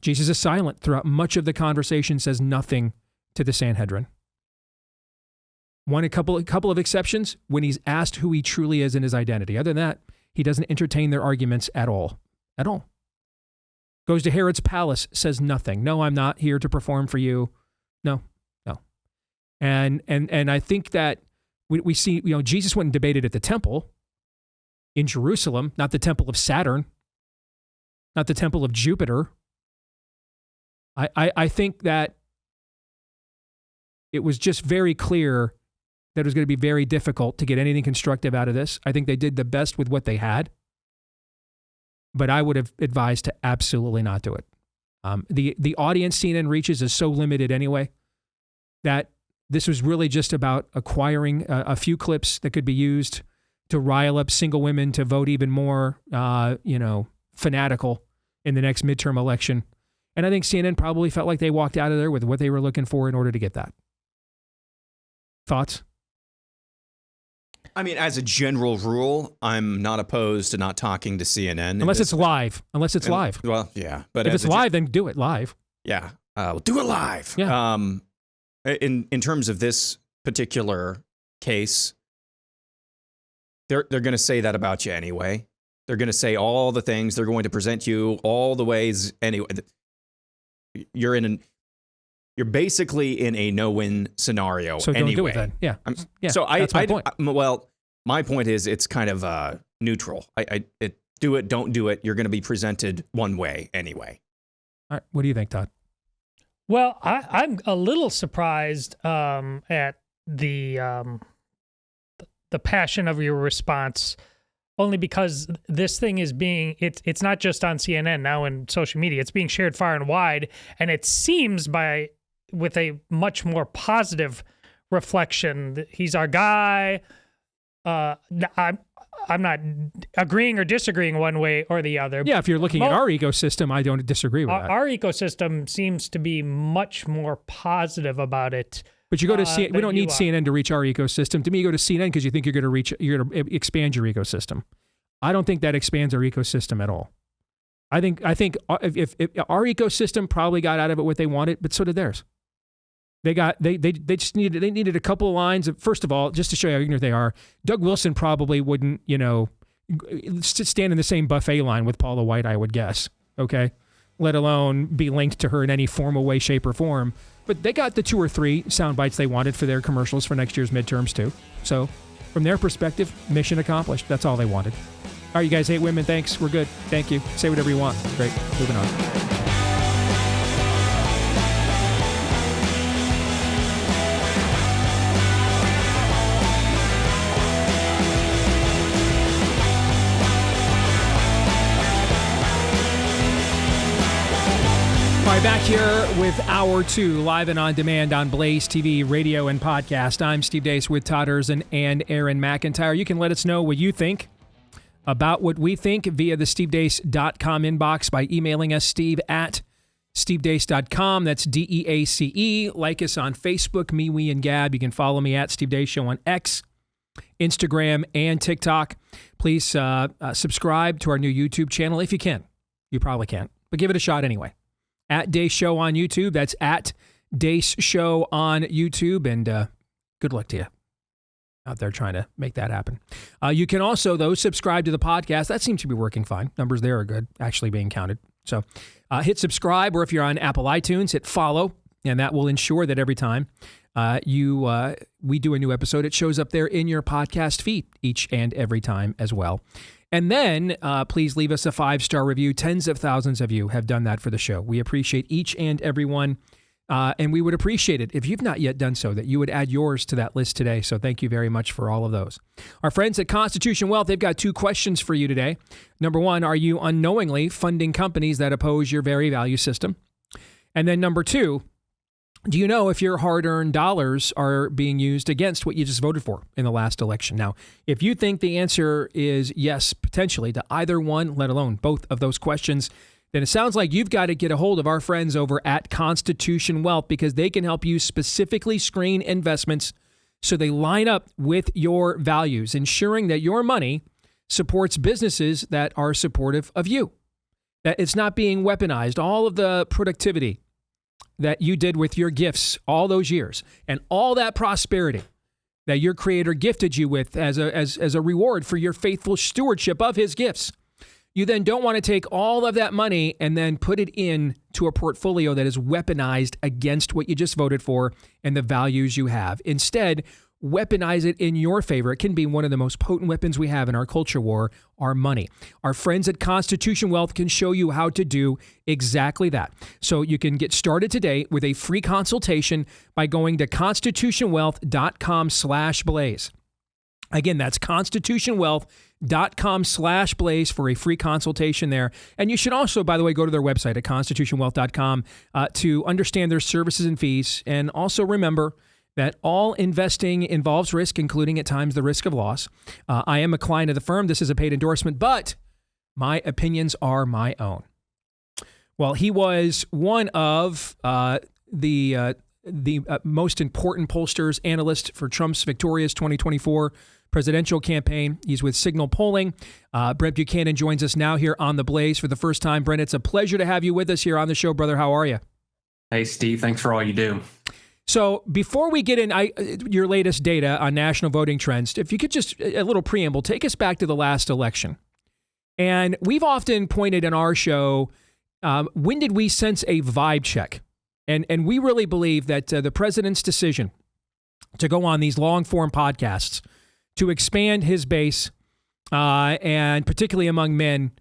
Jesus is silent throughout much of the conversation, says nothing to the Sanhedrin. A couple of exceptions when he's asked who he truly is in his identity. Other than that, he doesn't entertain their arguments at all. At all. Goes to Herod's palace, says nothing. No, I'm not here to perform for you. No. And I think that We see, Jesus went and debated at the temple in Jerusalem, not the temple of Saturn, not the temple of Jupiter. I think that it was just very clear that it was going to be very difficult to get anything constructive out of this. I think they did the best with what they had, but I would have advised to absolutely not do it. The audience CNN reaches is so limited anyway that this was really just about acquiring a few clips that could be used to rile up single women to vote even more, fanatical in the next midterm election. And I think CNN probably felt like they walked out of there with what they were looking for in order to get that. Thoughts? I mean, as a general rule, I'm not opposed to not talking to CNN. Unless it's live. Well, yeah. But if it's live, then do it live. Yeah. We'll do it live. Yeah. In terms of this particular case, they're going to say that about you anyway. They're going to say all the things. They're going to present you all the ways anyway. You're basically in a no-win scenario. So anyway. Don't do it then. Yeah. So that's my point. My point is it's kind of neutral. Do it, don't do it. You're going to be presented one way anyway. All right. What do you think, Todd? Well, I'm a little surprised at the passion of your response, only because this thing is it's not just on CNN now and social media. It's being shared far and wide, and it seems with a much more positive reflection that he's our guy. I'm not agreeing or disagreeing one way or the other. Yeah, if you're looking at our ecosystem, I don't disagree with that. Our ecosystem seems to be much more positive about it. But you go to CNN, we don't need CNN to reach our ecosystem. To me, you go to CNN because you think you're going to expand your ecosystem. I don't think that expands our ecosystem at all. I think if our ecosystem probably got out of it what they wanted, but so did theirs. They needed a couple of lines of, first of all, just to show you how ignorant they are. Doug Wilson probably wouldn't, stand in the same buffet line with Paula White, I would guess. Okay, let alone be linked to her in any formal way, shape, or form. But they got the 2 or 3 sound bites they wanted for their commercials for next year's midterms too. So, from their perspective, mission accomplished. That's all they wanted. All right, you guys hate women. Thanks. We're good. Thank you. Say whatever you want. Great. Moving on. All right, back here with Hour 2, live and on demand on Blaze TV, radio, and podcast. I'm Steve Deace with Todd Erzin and Aaron McIntyre. You can let us know what you think about what we think via the stevedeace.com inbox by emailing us, steve@stevedeace.com. That's DEACE. Like us on Facebook, me, we, and Gab. You can follow me at Steve Deace Show on X, Instagram, and TikTok. Please subscribe to our new YouTube channel if you can. You probably can't, but give it a shot anyway. At Deace Show on YouTube. That's at Deace Show on YouTube. And good luck to you out there trying to make that happen. You can also, though, subscribe to the podcast. That seems to be working fine. Numbers there are good, actually being counted. So hit subscribe, or if you're on Apple iTunes, hit follow, and that will ensure that every time we do a new episode, it shows up there in your podcast feed each and every time as well. And then please leave us a 5-star review. Tens of thousands of you have done that for the show. We appreciate each and every one. And we would appreciate it if you've not yet done so, that you would add yours to that list today. So thank you very much for all of those. Our friends at Constitution Wealth, they've got 2 questions for you today. Number 1, are you unknowingly funding companies that oppose your very value system? And then number 2, do you know if your hard-earned dollars are being used against what you just voted for in the last election? Now, if you think the answer is yes, potentially, to either one, let alone both of those questions, then it sounds like you've got to get a hold of our friends over at Constitution Wealth, because they can help you specifically screen investments so they line up with your values, ensuring that your money supports businesses that are supportive of you, that it's not being weaponized. All of the productivity that you did with your gifts all those years and all that prosperity that your Creator gifted you with as a reward for your faithful stewardship of His gifts. You then don't want to take all of that money and then put it into a portfolio that is weaponized against what you just voted for and the values you have. Instead, weaponize it in your favor. It can be one of the most potent weapons we have in our culture war, our money. Our friends at Constitution Wealth can show you how to do exactly that. So you can get started today with a free consultation by going to constitutionwealth.com/blaze. Again, that's constitutionwealth.com/blaze for a free consultation there. And you should also, by the way, go to their website at constitutionwealth.com to understand their services and fees. And also remember that all investing involves risk, including at times the risk of loss. I am a client of the firm. This is a paid endorsement, but my opinions are my own. Well, he was one of the most important pollsters, analyst for Trump's victorious 2024 presidential campaign. He's with Signal Polling. Brent Buchanan joins us now here on The Blaze for the first time. Brent, it's a pleasure to have you with us here on the show, brother. How are you? Hey, Steve. Thanks for all you do. So before we get in your latest data on national voting trends, if you could just, a little preamble, take us back to the last election. And we've often pointed in our show, when did we sense a vibe check? And we really believe that the president's decision to go on these long-form podcasts to expand his base, and particularly among men,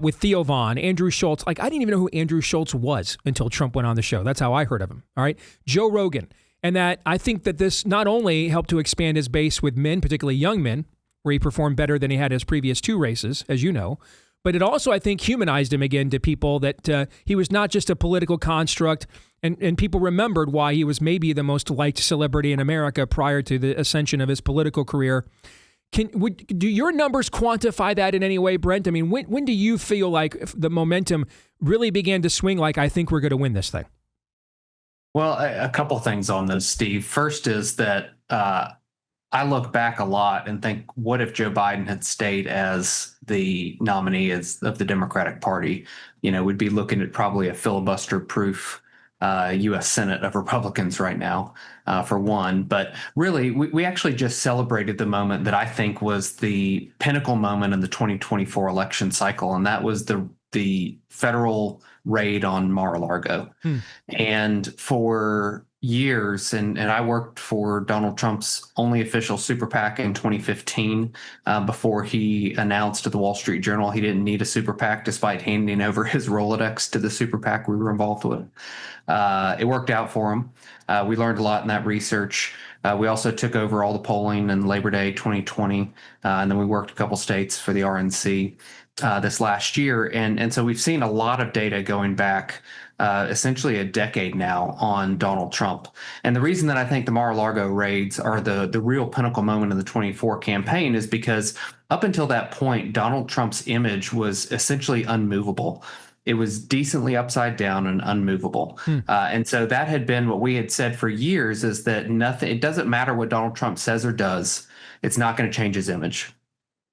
with Theo Vaughn, Andrew Schultz. Like, I didn't even know who Andrew Schultz was until Trump went on the show. That's how I heard of him. All right. Joe Rogan. And that I think that this not only helped to expand his base with men, particularly young men, where he performed better than he had his previous two races, as you know, but it also, I think, humanized him again to people, that he was not just a political construct, and people remembered why he was maybe the most liked celebrity in America prior to the ascension of his political career. Do your numbers quantify that in any way, Brent? I mean, when do you feel like the momentum really began to swing, like, I think we're going to win this thing? Well, a couple things on this, Steve. First is that I look back a lot and think, what if Joe Biden had stayed as the nominee of the Democratic Party? You know, we'd be looking at probably a filibuster-proof U.S. Senate of Republicans right now, for one. But really, we actually just celebrated the moment that I think was the pinnacle moment in the 2024 election cycle, and that was the federal raid on Mar-a-Lago. And for years, and I worked for Donald Trump's only official super PAC in 2015, before he announced to the Wall Street Journal he didn't need a super PAC, despite handing over his Rolodex to the super PAC we were involved with. It worked out for him. We learned a lot in that research. We also took over all the polling in Labor Day 2020, and then we worked a couple states for the RNC this last year. And so we've seen a lot of data going back essentially a decade now on Donald Trump. And the reason that I think the Mar-a-Lago raids are the real pinnacle moment of the 24 campaign is because up until that point, Donald Trump's image was essentially unmovable. It was decently upside down and unmovable. And so that had been what we had said for years, is that it doesn't matter what Donald Trump says or does, it's not going to change his image.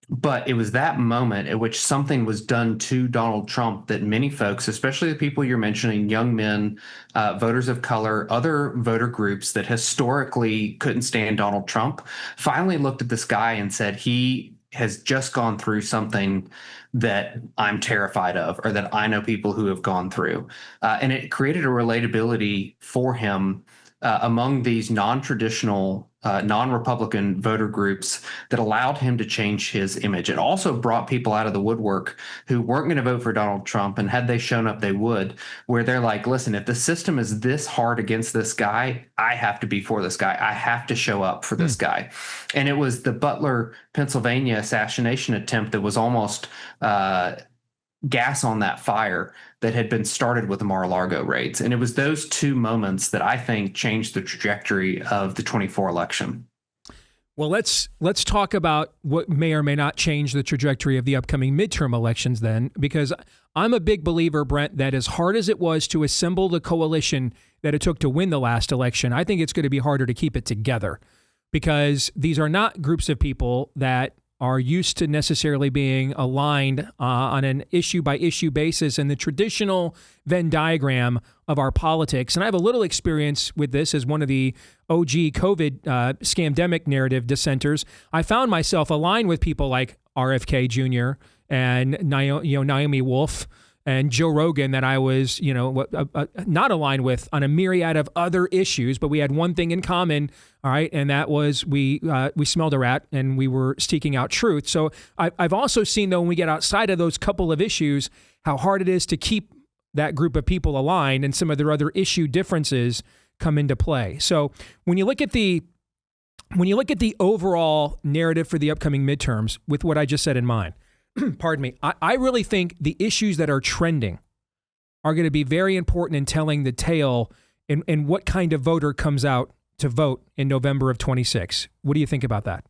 But it was that moment at which something was done to Donald Trump that many folks, especially the people you're mentioning, young men, voters of color, other voter groups that historically couldn't stand Donald Trump, finally looked at this guy and said, he has just gone through something that I'm terrified of, or that I know people who have gone through. And it created a relatability for him among these non-traditional, non-Republican voter groups that allowed him to change his image. It also brought people out of the woodwork who weren't going to vote for Donald Trump, and had they shown up, they would, where they're like, listen, if the system is this hard against this guy, I have to be for this guy. I have to show up for this guy. And it was the Butler, Pennsylvania assassination attempt that was almost gas on that fire that had been started with the Mar-a-Lago raids. And it was those two moments that I think changed the trajectory of the 24 election. Well, let's talk about what may or may not change the trajectory of the upcoming midterm elections then, because I'm a big believer, Brent, that as hard as it was to assemble the coalition that it took to win the last election, I think it's going to be harder to keep it together, because these are not groups of people that are used to necessarily being aligned on an issue-by-issue basis in the traditional Venn diagram of our politics. And I have a little experience with this as one of the OG COVID scamdemic narrative dissenters. I found myself aligned with people like RFK Jr. and Naomi Wolf and Joe Rogan that I was, not aligned with on a myriad of other issues, but we had one thing in common, all right, and that was we smelled a rat and we were seeking out truth. So I've also seen, though, when we get outside of those couple of issues, how hard it is to keep that group of people aligned, and some of their other issue differences come into play. So when you look at the overall narrative for the upcoming midterms, with what I just said in mind, pardon me, I really think the issues that are trending are going to be very important in telling the tale in what kind of voter comes out to vote in November of 26. What do you think about that?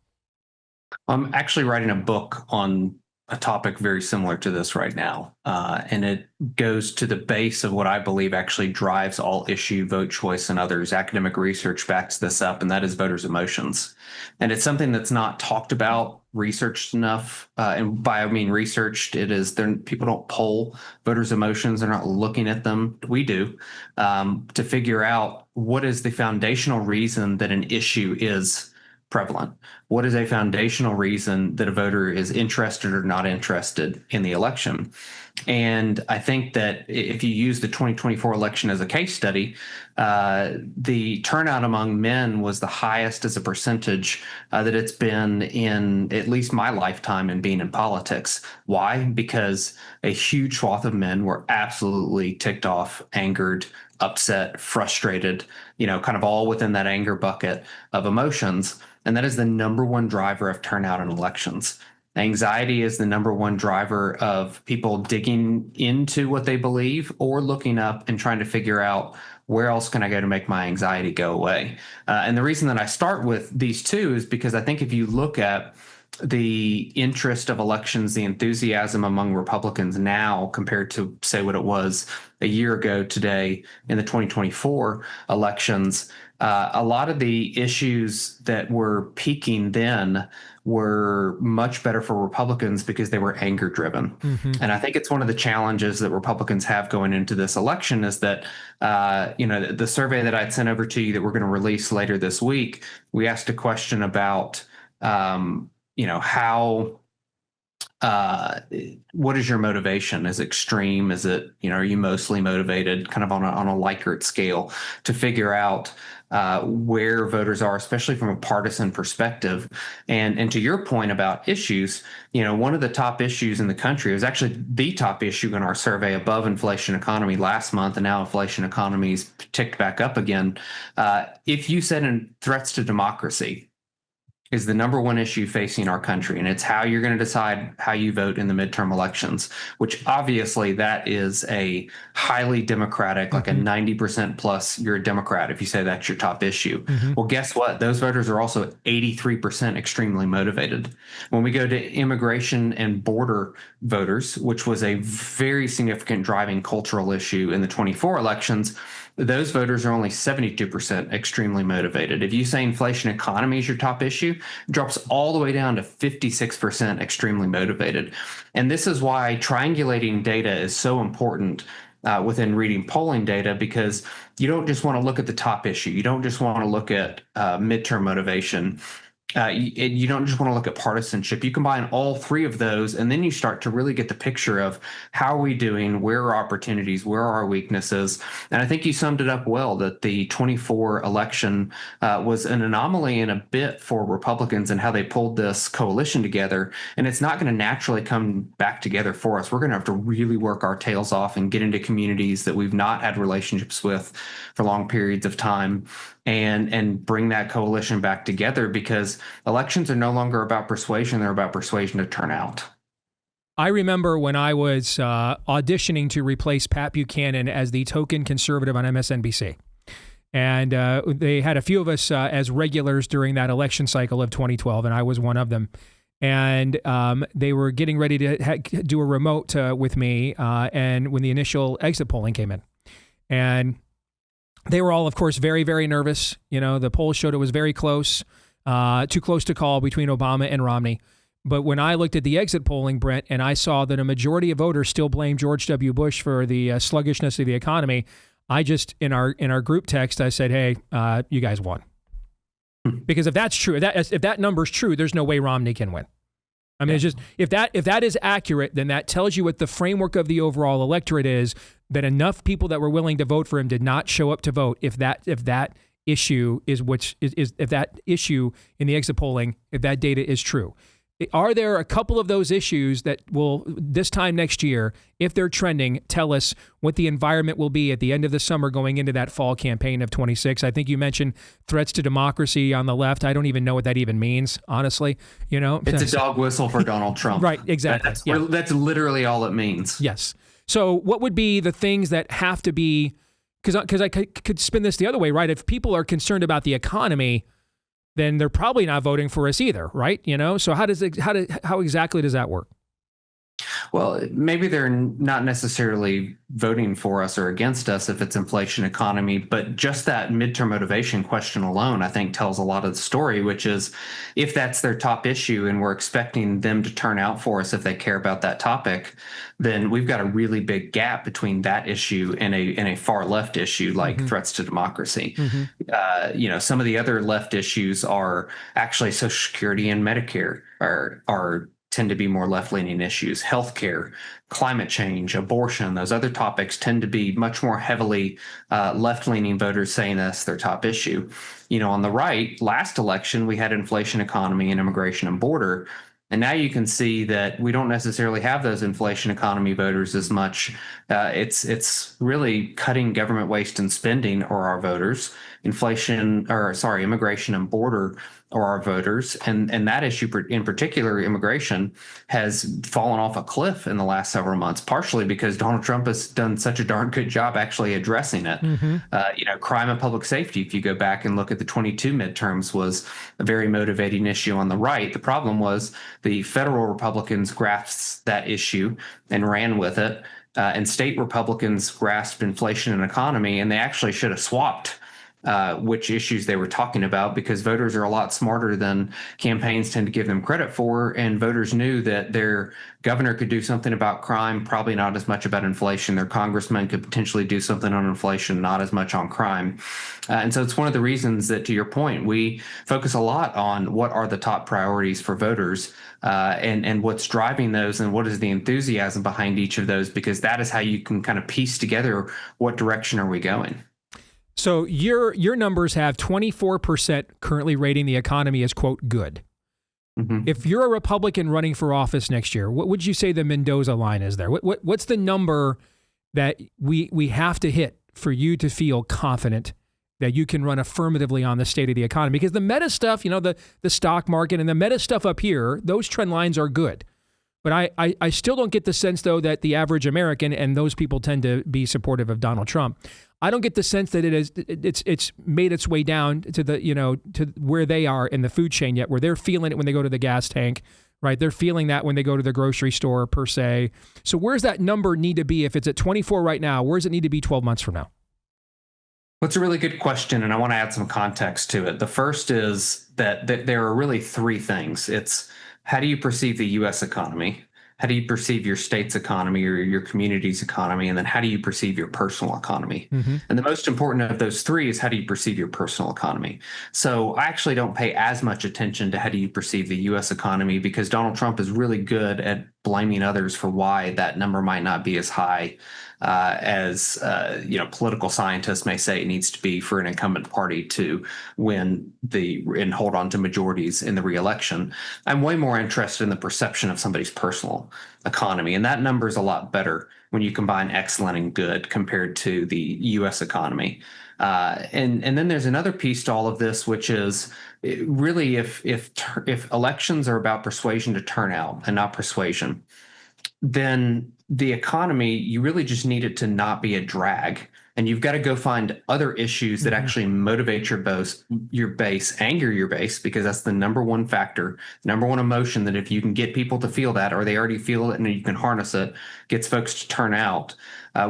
I'm actually writing a book on a topic very similar to this right now. And it goes to the base of what I believe actually drives all issue, vote choice, and others. Academic research backs this up, and that is voters' emotions. And it's something that's not talked about, researched enough. And by I mean researched, people don't poll voters' emotions. They're not looking at them. We do, to figure out what is the foundational reason that an issue is prevalent. What is a foundational reason that a voter is interested or not interested in the election? And I think that if you use the 2024 election as a case study, the turnout among men was the highest as a percentage that it's been in at least my lifetime in being in politics. Why? Because a huge swath of men were absolutely ticked off, angered, upset, frustrated, kind of all within that anger bucket of emotions. And that is the number one driver of turnout in elections. Anxiety is the number one driver of people digging into what they believe or looking up and trying to figure out where else can I go to make my anxiety go away. And the reason that I start with these two is because I think if you look at the interest of elections, the enthusiasm among Republicans now compared to, say, what it was a year ago today in the 2024 elections, a lot of the issues that were peaking then were much better for Republicans because they were anger driven. Mm-hmm. And I think it's one of the challenges that Republicans have going into this election is that, the survey that I'd sent over to you that we're going to release later this week, we asked a question about, what is your motivation? Is it extreme? Is it, are you mostly motivated kind of on a Likert scale to figure out where voters are, especially from a partisan perspective. And to your point about issues, one of the top issues in the country was actually the top issue in our survey above inflation economy last month, and now inflation economy's ticked back up again. If you said in threats to democracy is the number one issue facing our country, and it's how you're going to decide how you vote in the midterm elections, which obviously that is a highly democratic, like a 90% plus you're a Democrat if you say that's your top issue. Mm-hmm. Well, guess what? Those voters are also 83% extremely motivated. When we go to immigration and border voters, which was a very significant driving cultural issue in the 24 elections, those voters are only 72% extremely motivated. If you say inflation economy is your top issue, it drops all the way down to 56% extremely motivated. And this is why triangulating data is so important within reading polling data, because you don't just want to look at the top issue. You don't just want to look at midterm motivation. You don't just want to look at partisanship. You combine all three of those, and then you start to really get the picture of how are we doing, where are opportunities, where are our weaknesses. And I think you summed it up well, that the 24 election was an anomaly in a bit for Republicans and how they pulled this coalition together. And it's not going to naturally come back together for us. We're going to have to really work our tails off and get into communities that we've not had relationships with for long periods of time, and bring that coalition back together, because elections are no longer about persuasion, they're about persuasion to turn out. I remember when I was auditioning to replace Pat Buchanan as the token conservative on MSNBC. And they had a few of us as regulars during that election cycle of 2012, and I was one of them. And they were getting ready to do a remote with me, and when the initial exit polling came in. And they were all, of course, very, very nervous. The polls showed it was very close, too close to call between Obama and Romney. But when I looked at the exit polling, Brent, and I saw that a majority of voters still blame George W. Bush for the sluggishness of the economy, I just, in our group text, I said, hey, you guys won. Because if that's true, if that number's true, there's no way Romney can win. I mean, it's just if that is accurate, then that tells you what the framework of the overall electorate is. That enough people that were willing to vote for him did not show up to vote. If that issue is if that issue in the exit polling, if that data is true. Are there a couple of those issues that will, this time next year, if they're trending, tell us what the environment will be at the end of the summer going into that fall campaign of 26? I think you mentioned threats to democracy on the left. I don't even know what that even means, honestly. It's a dog whistle for Donald Trump. Right, exactly. That's literally all it means. Yes. So what would be the things that have to be, because I could spin this the other way, right? If people are concerned about the economy, then they're probably not voting for us either, right? So how exactly does that work? Well, maybe they're not necessarily voting for us or against us if it's inflation economy, but just that midterm motivation question alone, I think, tells a lot of the story, which is if that's their top issue and we're expecting them to turn out for us if they care about that topic, then we've got a really big gap between that issue and a far left issue like threats to democracy. Some of the other left issues are actually Social Security and Medicare are tend to be more left-leaning issues. Healthcare, climate change, abortion, those other topics tend to be much more heavily left-leaning voters saying that's their top issue. On the right, last election, we had inflation economy and immigration and border. And now you can see that we don't necessarily have those inflation economy voters as much. It's really cutting government waste and spending are our voters. Immigration and border are our voters. And that issue in particular, immigration, has fallen off a cliff in the last several months, partially because Donald Trump has done such a darn good job actually addressing it. Crime and public safety, if you go back and look at the 22 midterms, was a very motivating issue on the right. The problem was the federal Republicans grasped that issue and ran with it, and state Republicans grasped inflation and economy, and they actually should have swapped which issues they were talking about, because voters are a lot smarter than campaigns tend to give them credit for. And voters knew that their governor could do something about crime, probably not as much about inflation. Their congressman could potentially do something on inflation, not as much on crime. And so it's one of the reasons that, to your point, we focus a lot on what are the top priorities for voters and what's driving those and what is the enthusiasm behind each of those, because that is how you can kind of piece together what direction are we going. So your numbers have 24% currently rating the economy as, quote, good. If you're a Republican running for office next year, what would you say the Mendoza line is there? What's the number that we have to hit for you to feel confident that you can run affirmatively on the state of the economy? Because the meta stuff, the stock market and the meta stuff up here, those trend lines are good. But I still don't get the sense, though, that the average American, and those people tend to be supportive of Donald Trump, I don't get the sense that it's made its way down to to where they are in the food chain yet, where they're feeling it when they go to the gas tank, right? They're feeling that when they go to the grocery store, per se. So where's that number need to be? If it's at 24 right now, where does it need to be 12 months from now? Well, it's a really good question, and I want to add some context to it. The first is that there are really three things. It's how do you perceive the U.S. economy? How do you perceive your state's economy or your community's economy? And then how do you perceive your personal economy? And the most important of those three is how do you perceive your personal economy? So I actually don't pay as much attention to how do you perceive the U.S. economy, because Donald Trump is really good at blaming others for why that number might not be as high as political scientists may say it needs to be for an incumbent party to win and hold on to majorities in the reelection. I'm way more interested in the perception of somebody's personal economy, and that number is a lot better when you combine excellent and good compared to the U.S. economy. And then there's another piece to all of this, which is really if elections are about persuasion to turnout and not persuasion, then the economy, you really just need it to not be a drag. And you've got to go find other issues that actually motivate your base, anger your base, because that's the number one factor, number one emotion, that if you can get people to feel that, or they already feel it and you can harness it, gets folks to turn out.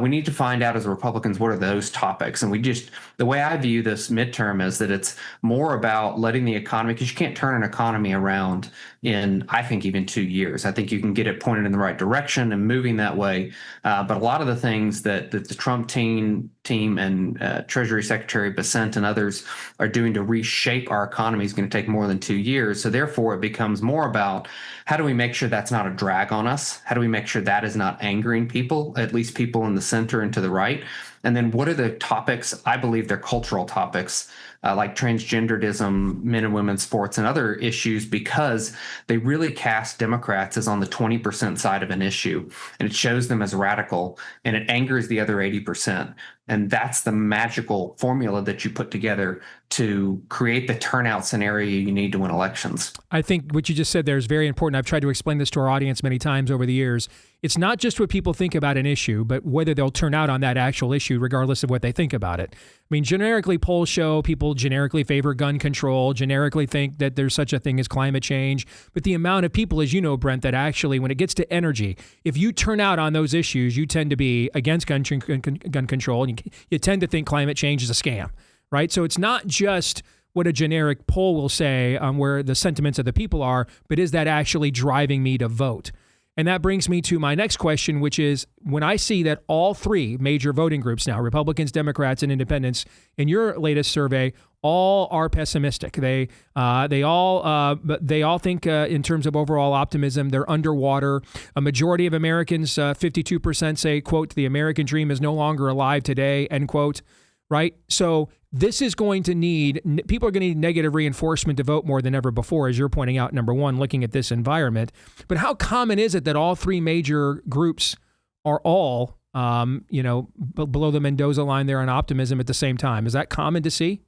We need to find out as Republicans, what are those topics? And the way I view this midterm is that it's more about letting the economy, because you can't turn an economy around in, I think, even 2 years. I think you can get it pointed in the right direction and moving that way. But a lot of the things that the Trump team team and Treasury Secretary Bessent and others are doing to reshape our economy is going to take more than 2 years. So therefore, it becomes more about how do we make sure that's not a drag on us? How do we make sure that is not angering people, at least people in the center and to the right? And then what are the topics? I believe they're cultural topics like transgenderism, men and women's sports, and other issues, because they really cast Democrats as on the 20% side of an issue, and it shows them as radical, and it angers the other 80%. And that's the magical formula that you put together to create the turnout scenario you need to win elections. I think what you just said there is very important. I've tried to explain this to our audience many times over the years. It's not just what people think about an issue, but whether they'll turn out on that actual issue, regardless of what they think about it. I mean, generically, polls show people generically favor gun control, generically think that there's such a thing as climate change. But the amount of people, as you know, Brent, that actually, when it gets to energy, if you turn out on those issues, you tend to be against gun control, and you tend to think climate change is a scam, right? So it's not just what a generic poll will say where the sentiments of the people are, but is that actually driving me to vote? And that brings me to my next question, which is when I see that all three major voting groups now, Republicans, Democrats, and Independents, in your latest survey, all are pessimistic. They all think in terms of overall optimism, they're underwater. A majority of Americans, 52%, say, quote, the American dream is no longer alive today, end quote. Right? So this is going to need, people are going to need negative reinforcement to vote more than ever before, as you're pointing out, number one, looking at this environment. But how common is it that all three major groups are all, below the Mendoza line there on optimism at the same time? Is that common to see?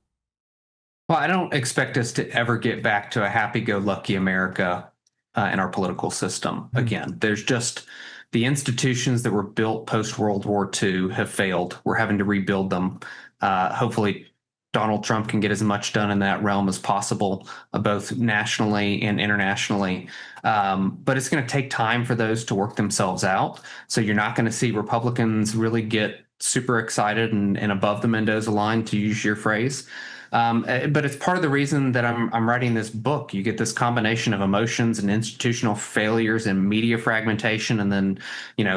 Well, I don't expect us to ever get back to a happy-go-lucky America in our political system again. There's just the institutions that were built post-World War II have failed. We're having to rebuild them. Hopefully, Donald Trump can get as much done in that realm as possible, both nationally and internationally. But it's going to take time for those to work themselves out. So you're not going to see Republicans really get super excited and above the Mendoza line, to use your phrase. But it's part of the reason that I'm writing this book. You get this combination of emotions and institutional failures and media fragmentation, and then,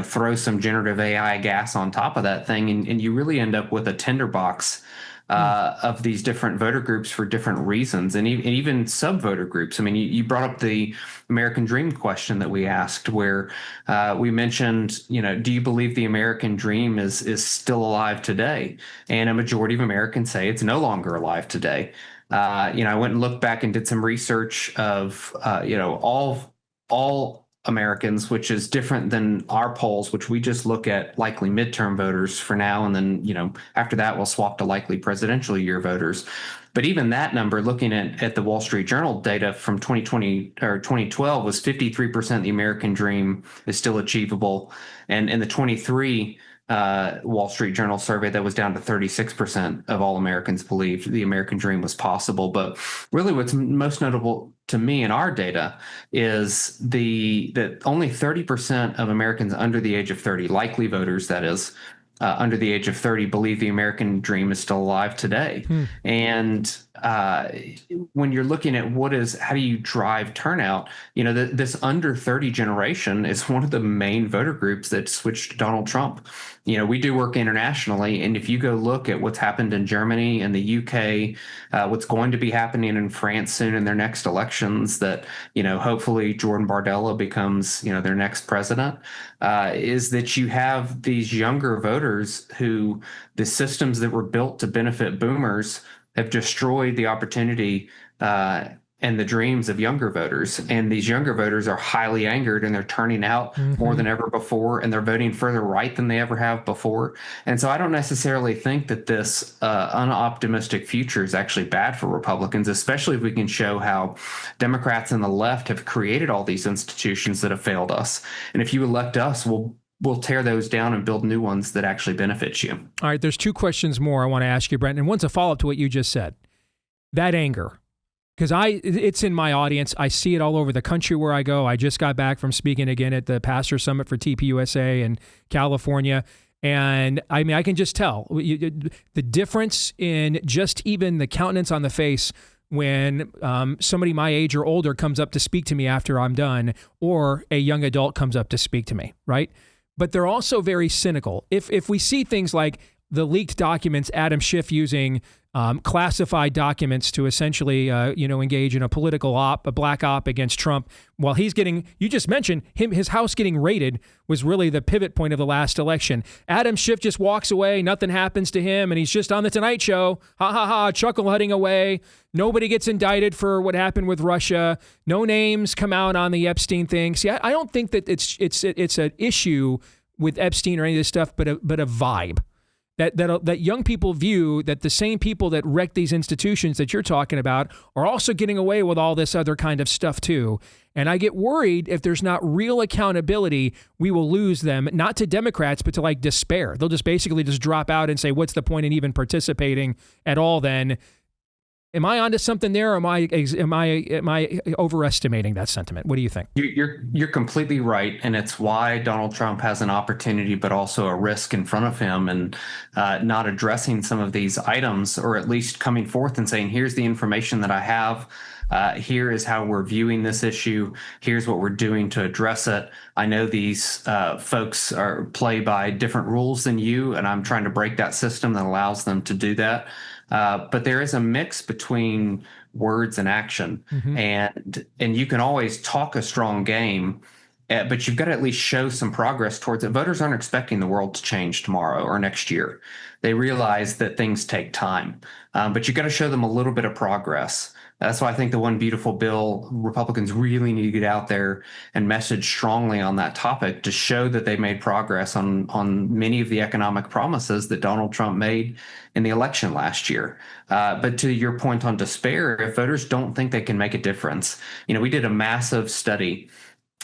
throw some generative AI gas on top of that thing. And you really end up with a tinderbox of these different voter groups for different reasons, and even sub-voter groups. I mean, you brought up the American Dream question that we asked, where we mentioned, do you believe the American Dream is still alive today? And a majority of Americans say it's no longer alive today. I went and looked back and did some research of, all Americans, which is different than our polls, which we just look at likely midterm voters for now. And then, after that, we'll swap to likely presidential year voters. But even that number, looking at the Wall Street Journal data from 2020 or 2012, was 53% the American dream is still achievable. And in the 23 Wall Street Journal survey, that was down to 36% of all Americans believed the American dream was possible. But really what's most notable to me in our data is that only 30% of Americans under the age of 30, likely voters, that is, under the age of 30, believe the American dream is still alive today. And when you're looking at how do you drive turnout, this under 30 generation is one of the main voter groups that switched to Donald Trump. We do work internationally, and if you go look at what's happened in Germany and the UK, what's going to be happening in France soon in their next elections, that, hopefully Jordan Bardella becomes, their next president, is that you have these younger voters who the systems that were built to benefit boomers have destroyed the opportunity and the dreams of younger voters. And these younger voters are highly angered, and they're turning out more than ever before, and they're voting further right than they ever have before. And so I don't necessarily think that this unoptimistic future is actually bad for Republicans, especially if we can show how Democrats and the left have created all these institutions that have failed us. And if you elect us, we'll tear those down and build new ones that actually benefit you. All right, there's two questions more I want to ask you, Brent, and one's a follow-up to what you just said. That anger, because it's in my audience. I see it all over the country where I go. I just got back from speaking again at the Pastor Summit for TPUSA in California. And I mean, I can just tell the difference in just even the countenance on the face when somebody my age or older comes up to speak to me after I'm done, or a young adult comes up to speak to me, right? But they're also very cynical. If we see things like the leaked documents, Adam Schiff using classified documents to essentially, engage in a political a black op against Trump. While he's getting, you just mentioned his house getting raided was really the pivot point of the last election. Adam Schiff just walks away, nothing happens to him, and he's just on the Tonight Show, chuckle hutting away. Nobody gets indicted for what happened with Russia. No names come out on the Epstein thing. See, I don't think that it's an issue with Epstein or any of this stuff, but a vibe. That young people view that the same people that wreck these institutions that you're talking about are also getting away with all this other kind of stuff too. And I get worried if there's not real accountability, we will lose them, not to Democrats, but to like despair. They'll just basically just drop out and say, what's the point in even participating at all then? Am I onto something there, or am I overestimating that sentiment? What do you think? You're completely right, and it's why Donald Trump has an opportunity, but also a risk in front of him, and not addressing some of these items, or at least coming forth and saying, "Here's the information that I have. Here is how we're viewing this issue. Here's what we're doing to address it. I know these folks play by different rules than you, and I'm trying to break that system that allows them to do that." But there is a mix between words and action, and you can always talk a strong game, but you've got to at least show some progress towards it. Voters aren't expecting the world to change tomorrow or next year. They realize that things take time, but you've got to show them a little bit of progress. That's why I think the One Beautiful Bill, Republicans really need to get out there and message strongly on that topic to show that they made progress on many of the economic promises that Donald Trump made in the election last year. But to your point on despair, if voters don't think they can make a difference, we did a massive study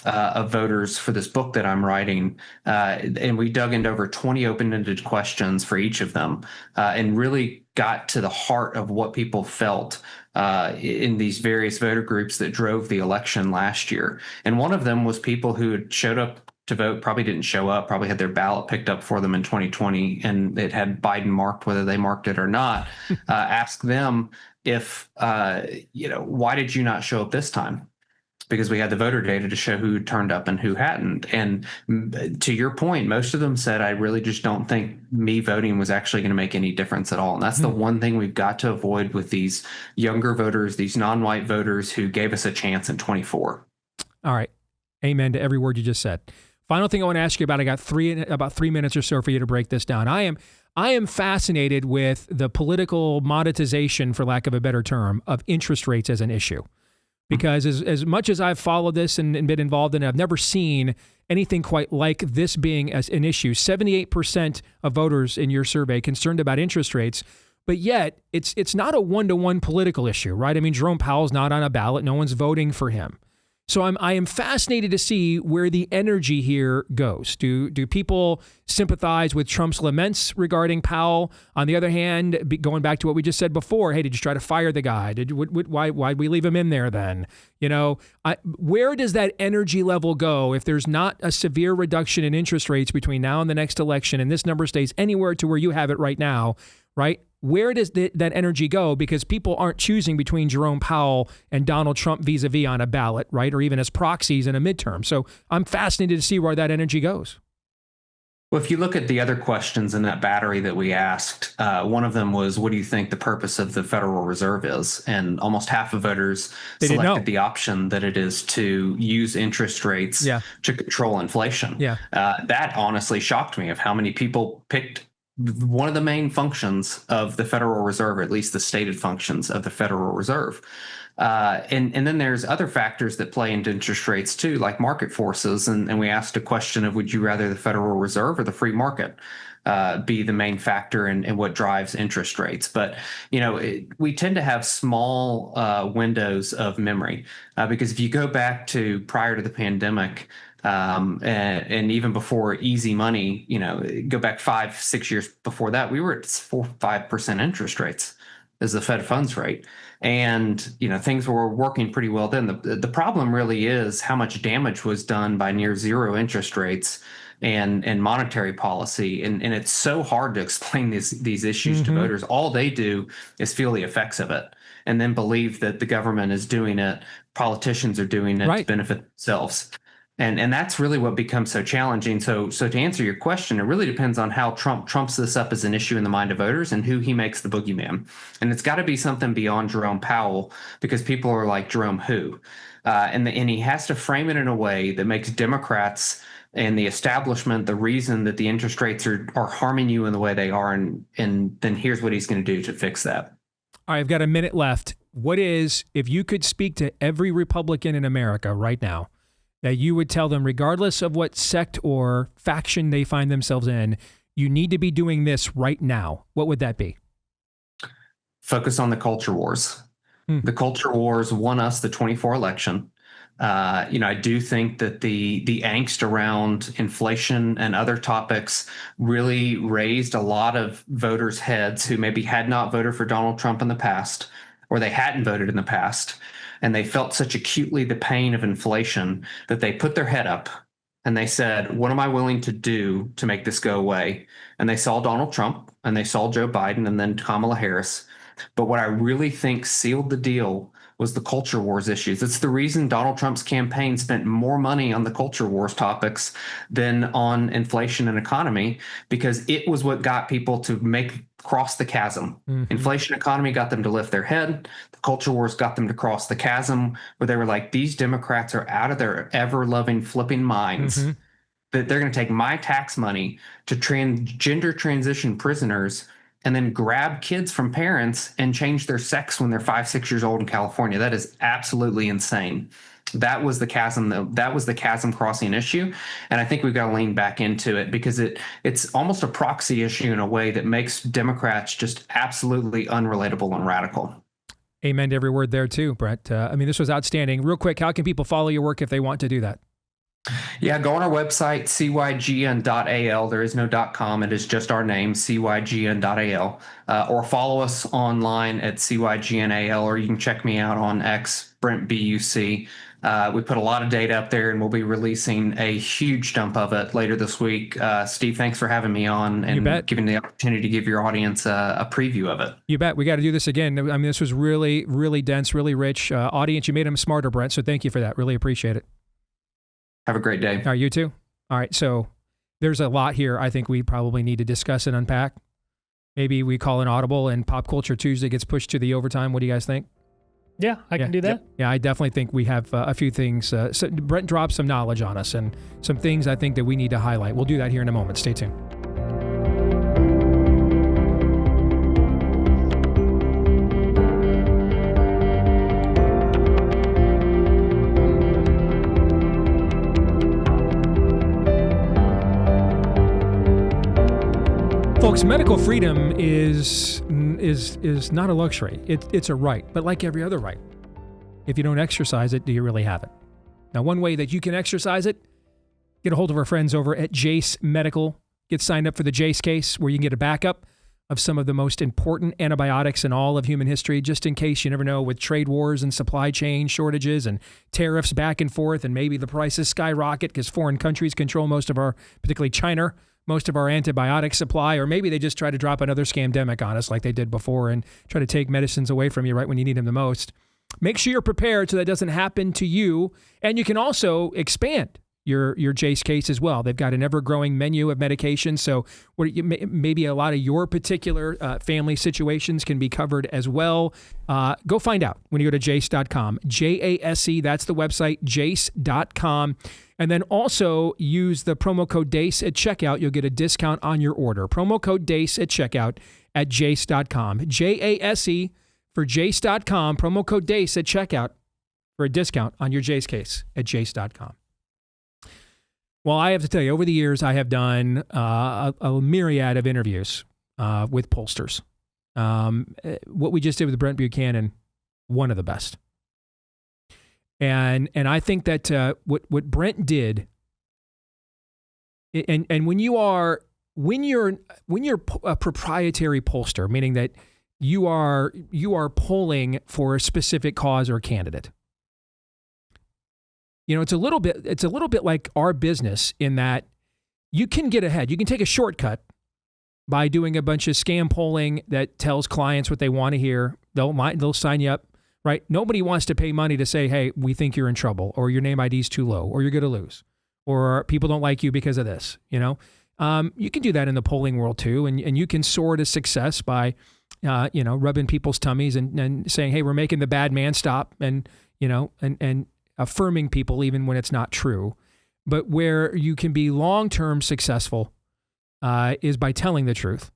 of voters for this book that I'm writing, and we dug into over 20 open-ended questions for each of them, and really got to the heart of what people felt in these various voter groups that drove the election last year. And one of them was people who had showed up to vote, probably didn't show up, probably had their ballot picked up for them in 2020, and it had Biden marked whether they marked it or not. Ask them if, why did you not show up this time? Because we had the voter data to show who turned up and who hadn't. And to your point, most of them said, I really just don't think me voting was actually going to make any difference at all. And that's the one thing we've got to avoid with these younger voters, these non-white voters who gave us a chance in 24. All right. Amen to every word you just said. Final thing I want to ask you about, I got about 3 minutes or so for you to break this down. I am fascinated with the political monetization, for lack of a better term, of interest rates as an issue. Because as much as I've followed this and been involved in it, I've never seen anything quite like this being an issue. 78% of voters in your survey concerned about interest rates, but yet it's not a one-to-one political issue, right? I mean, Jerome Powell's not on a ballot. No one's voting for him. So I am fascinated to see where the energy here goes. Do people sympathize with Trump's laments regarding Powell? On the other hand, going back to what we just said before, hey, did you try to fire the guy? Why'd we leave him in there then? Where does that energy level go if there's not a severe reduction in interest rates between now and the next election, and this number stays anywhere to where you have it right now, right? Where does that energy go? Because people aren't choosing between Jerome Powell and Donald Trump vis-a-vis on a ballot, right? Or even as proxies in a midterm. So I'm fascinated to see where that energy goes. Well, if you look at the other questions in that battery that we asked, one of them was, what do you think the purpose of the Federal Reserve is? And almost half of voters selected the option that it is to use interest rates to control inflation. That honestly shocked me of how many people picked one of the main functions of the Federal Reserve, or at least the stated functions of the Federal Reserve. And then there's other factors that play into interest rates too, like market forces. And we asked a question of, would you rather the Federal Reserve or the free market be the main factor in what drives interest rates? But, we tend to have small windows of memory because if you go back to prior to the pandemic, and even before easy money, go back 5-6 years before that, we were at 4-5% interest rates as the Fed funds rate. And, things were working pretty well then. The problem really is how much damage was done by near zero interest rates and monetary policy. And it's so hard to explain these issues to voters. All they do is feel the effects of it and then believe that the government is doing it, politicians are doing it to benefit themselves. And that's really what becomes so challenging. So to answer your question, it really depends on how Trump trumps this up as an issue in the mind of voters and who he makes the boogeyman. And it's got to be something beyond Jerome Powell, because people are like, Jerome who? And he has to frame it in a way that makes Democrats and the establishment the reason that the interest rates are harming you in the way they are. And then here's what he's going to do to fix that. All right, I've got a minute left. What is, if you could speak to every Republican in America right now, that you would tell them, regardless of what sect or faction they find themselves in, you need to be doing this right now, what would that be? Focus on the culture wars. The culture wars won us the 24 election. I do think that the angst around inflation and other topics really raised a lot of voters' heads who maybe had not voted for Donald Trump in the past, or they hadn't voted in the past. And they felt such acutely the pain of inflation that they put their head up and they said, what am I willing to do to make this go away? And they saw Donald Trump and they saw Joe Biden and then Kamala Harris. But what I really think sealed the deal was the culture wars issues. It's the reason Donald Trump's campaign spent more money on the culture wars topics than on inflation and economy, because it was what got people to cross the chasm. Inflation, economy got them to lift their head. The culture wars got them to cross the chasm, where they were like, these Democrats are out of their ever-loving flipping minds. That they're going to take my tax money to gender transition prisoners and then grab kids from parents and change their sex when they're 5-6 years old in California. That is absolutely insane. That was the chasm. That was the chasm crossing issue. And I think we've got to lean back into it, because it's almost a proxy issue in a way that makes Democrats just absolutely unrelatable and radical. Amen to every word there too, Brent. This was outstanding. Real quick, how can people follow your work if they want to do that? Yeah, go on our website, cygn.al. There is no .com. It is just our name, cygn.al. Or follow us online at cygnal, or you can check me out on X, Brent BUC. We put a lot of data up there, and we'll be releasing a huge dump of it later this week. Steve, thanks for having me on and giving me the opportunity to give your audience a preview of it. You bet. We got to do this again. This was really, really dense, really rich. Audience, you made them smarter, Brent, so thank you for that. Really appreciate it. Have a great day. All right, you too. All right, so there's a lot here I think we probably need to discuss and unpack. Maybe we call an audible and Pop Culture Tuesday gets pushed to the overtime. What do you guys think? Yeah, I can do that. Yeah, I definitely think we have a few things. So Brent dropped some knowledge on us and some things I think that we need to highlight. We'll do that here in a moment. Stay tuned. Folks, medical freedom is not a luxury. It's a right, but like every other right, if you don't exercise it, do you really have it? Now, one way that you can exercise it, get a hold of our friends over at Jace Medical. Get signed up for the Jace case, where you can get a backup of some of the most important antibiotics in all of human history, just in case you never know, with trade wars and supply chain shortages and tariffs back and forth, and maybe the prices skyrocket because foreign countries control most of our, particularly China, most of our antibiotic supply, or maybe they just try to drop another scamdemic on us like they did before and try to take medicines away from you right when you need them the most. Make sure you're prepared so that doesn't happen to you. And you can also expand your Jace case as well. They've got an ever-growing menu of medications, so maybe a lot of your particular family situations can be covered as well. Go find out when you go to jace.com. J-A-S-E, that's the website, jace.com. And then also use the promo code Deace at checkout. You'll get a discount on your order. Promo code Deace at checkout at jace.com. J-A-S-E for jace.com. Promo code Deace at checkout for a discount on your Jace case at jace.com. Well, I have to tell you, over the years, I have done a myriad of interviews with pollsters. What we just did with Brent Buchanan, one of the best. And I think that what Brent did, and when you're a proprietary pollster, meaning that you are polling for a specific cause or candidate. You know, it's a little bit like our business in that you can get ahead. You can take a shortcut by doing a bunch of scam polling that tells clients what they want to hear. They'll sign you up right? Nobody wants to pay money to say, hey, we think you're in trouble, or your name ID is too low, or you're going to lose, or people don't like you because of this, you know? You can do that in the polling world too, and you can soar to success by, rubbing people's tummies and saying, hey, we're making the bad man stop, and affirming people even when it's not true. But where you can be long-term successful is by telling the truth.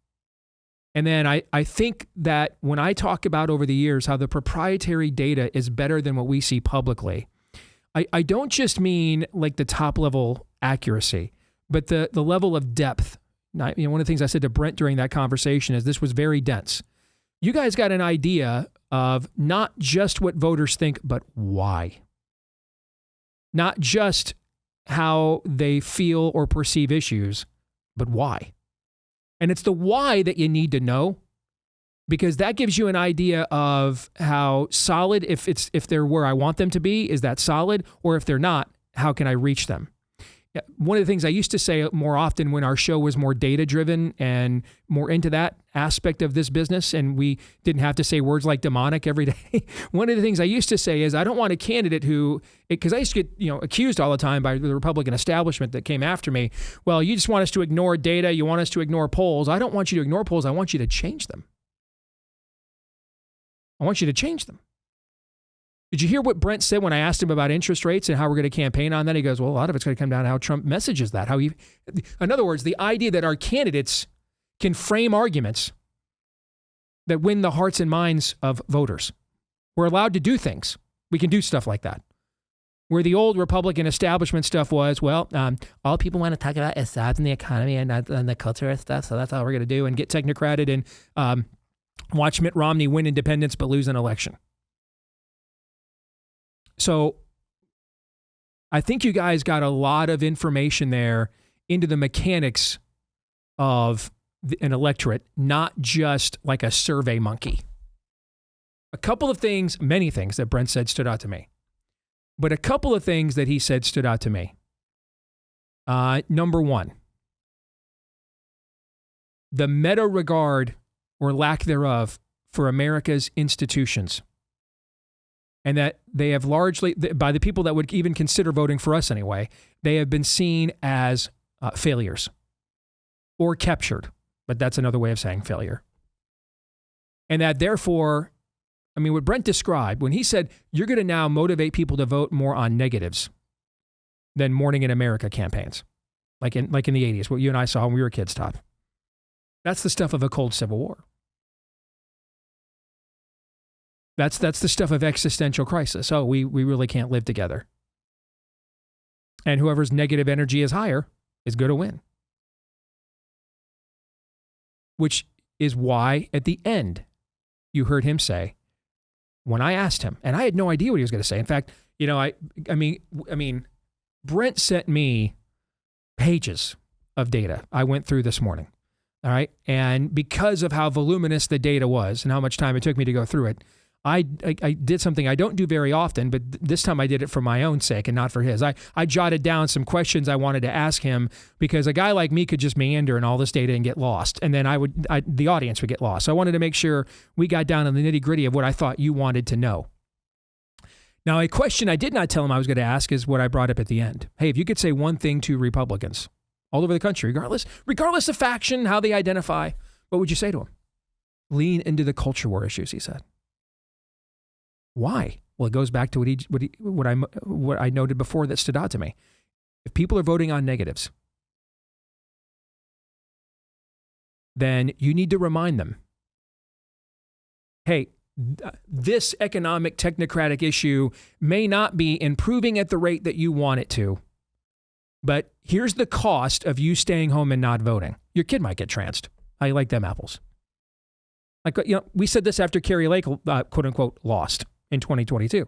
And then I think that when I talk about over the years how the proprietary data is better than what we see publicly, I don't just mean like the top level accuracy, but the level of depth. One of the things I said to Brent during that conversation is this was very dense. You guys got an idea of not just what voters think, but why. Not just how they feel or perceive issues, but why. And it's the why that you need to know, because that gives you an idea of how solid, if they're where I want them to be, is that solid? Or if they're not, how can I reach them? One of the things I used to say more often when our show was more data-driven and more into that aspect of this business, and we didn't have to say words like demonic every day, one of the things I used to say is I don't want a candidate who, because I used to get accused all the time by the Republican establishment that came after me, well, you just want us to ignore data, you want us to ignore polls. I don't want you to ignore polls, I want you to change them. I want you to change them. Did you hear what Brent said when I asked him about interest rates and how we're going to campaign on that? He goes, well, a lot of it's going to come down to how Trump messages that. In other words, the idea that our candidates can frame arguments that win the hearts and minds of voters. We're allowed to do things. We can do stuff like that. Where the old Republican establishment stuff was, well, all people want to talk about is jobs and the economy and the culture and stuff, so that's all we're going to do, and get technocrated and watch Mitt Romney win independents but lose an election. So I think you guys got a lot of information there into the mechanics of an electorate, not just like a survey monkey. A couple of things, many things that Brent said stood out to me. But a couple of things that he said stood out to me. Number one, the meta regard or lack thereof for America's institutions. And that they have largely, by the people that would even consider voting for us anyway, they have been seen as failures or captured. But that's another way of saying failure. And that therefore, what Brent described, when he said, you're going to now motivate people to vote more on negatives than Morning in America campaigns, like in the 80s, what you and I saw when we were kids, Todd. That's the stuff of a cold civil war. That's the stuff of existential crisis. Oh, we really can't live together. And whoever's negative energy is higher is going to win. Which is why at the end you heard him say, when I asked him, and I had no idea what he was going to say. In fact, Brent sent me pages of data I went through this morning. All right. And because of how voluminous the data was and how much time it took me to go through it, I did something I don't do very often, but this time I did it for my own sake and not for his. I jotted down some questions I wanted to ask him because a guy like me could just meander in all this data and get lost. And then the audience would get lost. So I wanted to make sure we got down in the nitty gritty of what I thought you wanted to know. Now, a question I did not tell him I was going to ask is what I brought up at the end. Hey, if you could say one thing to Republicans all over the country, regardless of faction, how they identify, what would you say to them? Lean into the culture war issues, he said. Why? Well, it goes back to what I noted before that stood out to me. If people are voting on negatives, then you need to remind them, hey, this economic technocratic issue may not be improving at the rate that you want it to, but here's the cost of you staying home and not voting. Your kid might get tranced. How you like them apples? We said this after Carrie Lake, quote unquote, lost in 2022.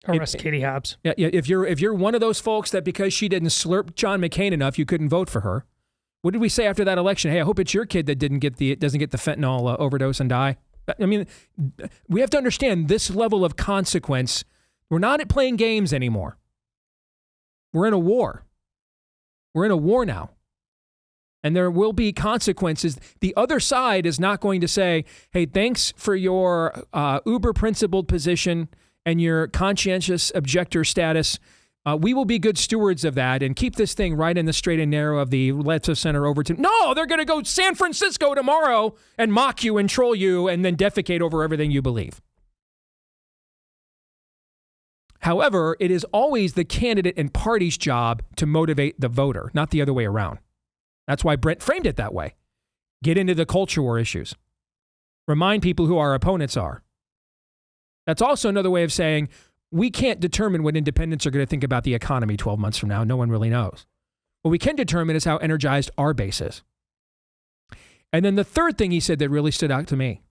Arrest Katie Hobbs. Yeah, if you're one of those folks that because she didn't slurp John McCain enough, you couldn't vote for her. What did we say after that election? Hey, I hope it's your kid that doesn't get the fentanyl overdose and die. We have to understand this level of consequence. We're not playing games anymore. We're in a war. We're in a war now. And there will be consequences. The other side is not going to say, hey, thanks for your uber-principled position and your conscientious objector status. We will be good stewards of that and keep this thing right in the straight and narrow of the left of center Overton. No, they're going to go San Francisco tomorrow and mock you and troll you and then defecate over everything you believe. However, it is always the candidate and party's job to motivate the voter, not the other way around. That's why Brent framed it that way. Get into the culture war issues. Remind people who our opponents are. That's also another way of saying we can't determine what independents are going to think about the economy 12 months from now. No one really knows. What we can determine is how energized our base is. And then the third thing he said that really stood out to me,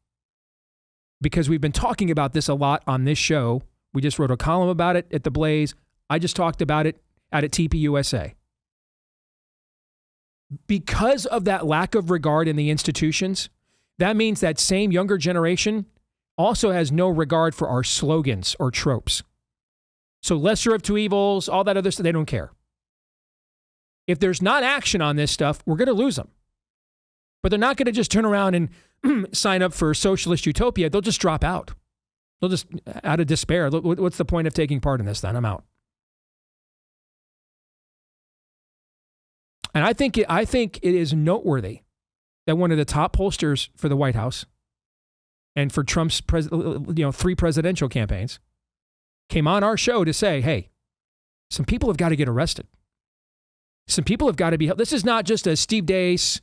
because we've been talking about this a lot on this show. We just wrote a column about it at The Blaze. I just talked about it out at TPUSA. Because of that lack of regard in the institutions, that means that same younger generation also has no regard for our slogans or tropes. So lesser of two evils, all that other stuff, they don't care. If there's not action on this stuff, we're going to lose them. But they're not going to just turn around and sign up for socialist utopia. They'll just drop out. They'll just, out of despair. What's the point of taking part in this then? I'm out. And I think it is noteworthy that one of the top pollsters for the White House and for Trump's 3 presidential campaigns came on our show to say, hey, some people have got to get arrested. Some people have got to be held. This is not just a Steve Deace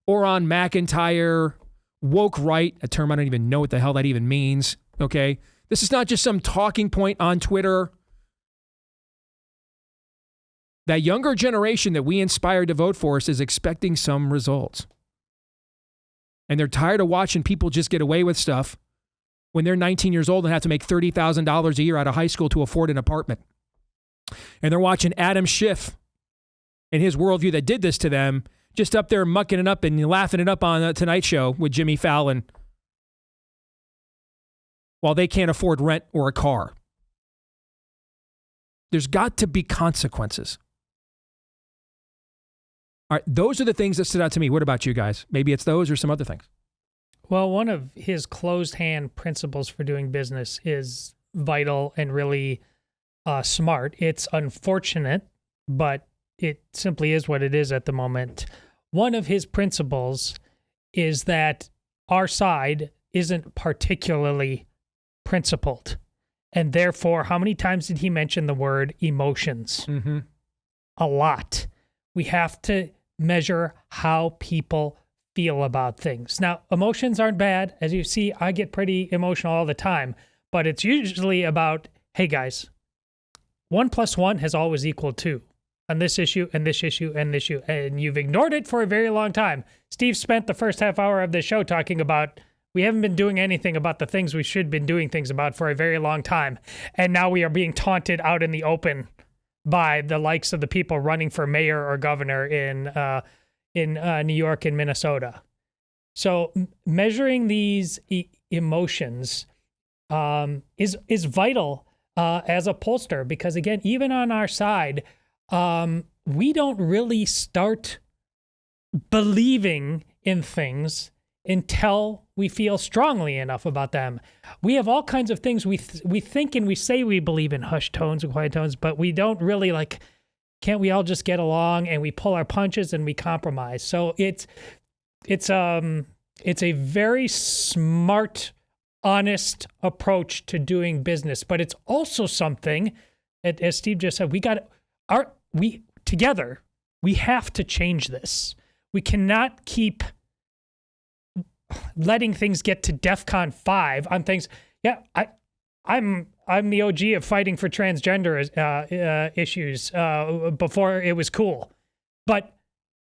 or on McIntyre woke right, a term I don't even know what the hell that even means. Okay. This is not just some talking point on Twitter. That younger generation that we inspired to vote for us is expecting some results. And they're tired of watching people just get away with stuff when they're 19 years old and have to make $30,000 a year out of high school to afford an apartment. And they're watching Adam Schiff and his worldview that did this to them, just up there mucking it up and laughing it up on the Tonight Show with Jimmy Fallon while they can't afford rent or a car. There's got to be consequences. All right, those are the things that stood out to me. What about you guys? Maybe it's those or some other things. Well, one of his closed hand principles for doing business is vital and really smart. It's unfortunate, but it simply is what it is at the moment. One of his principles is that our side isn't particularly principled. And therefore, how many times did he mention the word emotions? Mm-hmm. A lot. We have to measure how people feel about things. Now, emotions aren't bad. As you see, I get pretty emotional all the time, but it's usually about, hey guys, 1 + 1 has always equaled 2 on this issue and this issue and this issue. And you've ignored it for a very long time. Steve spent the first half hour of the show talking about we haven't been doing anything about the things we should have been doing things about for a very long time. And now we are being taunted out in the open by the likes of the people running for mayor or governor in New York and Minnesota. So measuring these emotions is vital as a pollster, because again, even on our side, we don't really start believing in things until we feel strongly enough about them. We have all kinds of things we think and we say we believe in, hushed tones and quiet tones, but we don't really can't we all just get along and we pull our punches and we compromise. So it's a very smart, honest approach to doing business, but it's also something, as Steve just said, together, we have to change this. We cannot keep letting things get to DEFCON 5 on things. Yeah, I'm the OG of fighting for transgender issues before it was cool, but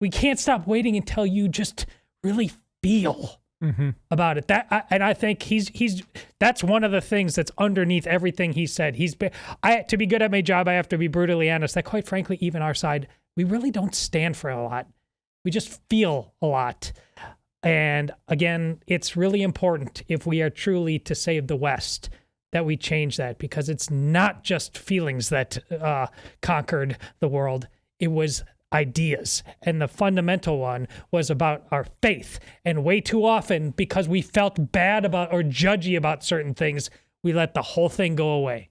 we can't stop waiting until you just really feel about it. And I think that's one of the things that's underneath everything he said. To be good at my job, I have to be brutally honest that quite frankly, even our side, we really don't stand for a lot. We just feel a lot. And again, it's really important if we are truly to save the West that we change that, because it's not just feelings that conquered the world. It was ideas. And the fundamental one was about our faith. And way too often, because we felt bad about or judgy about certain things, we let the whole thing go away.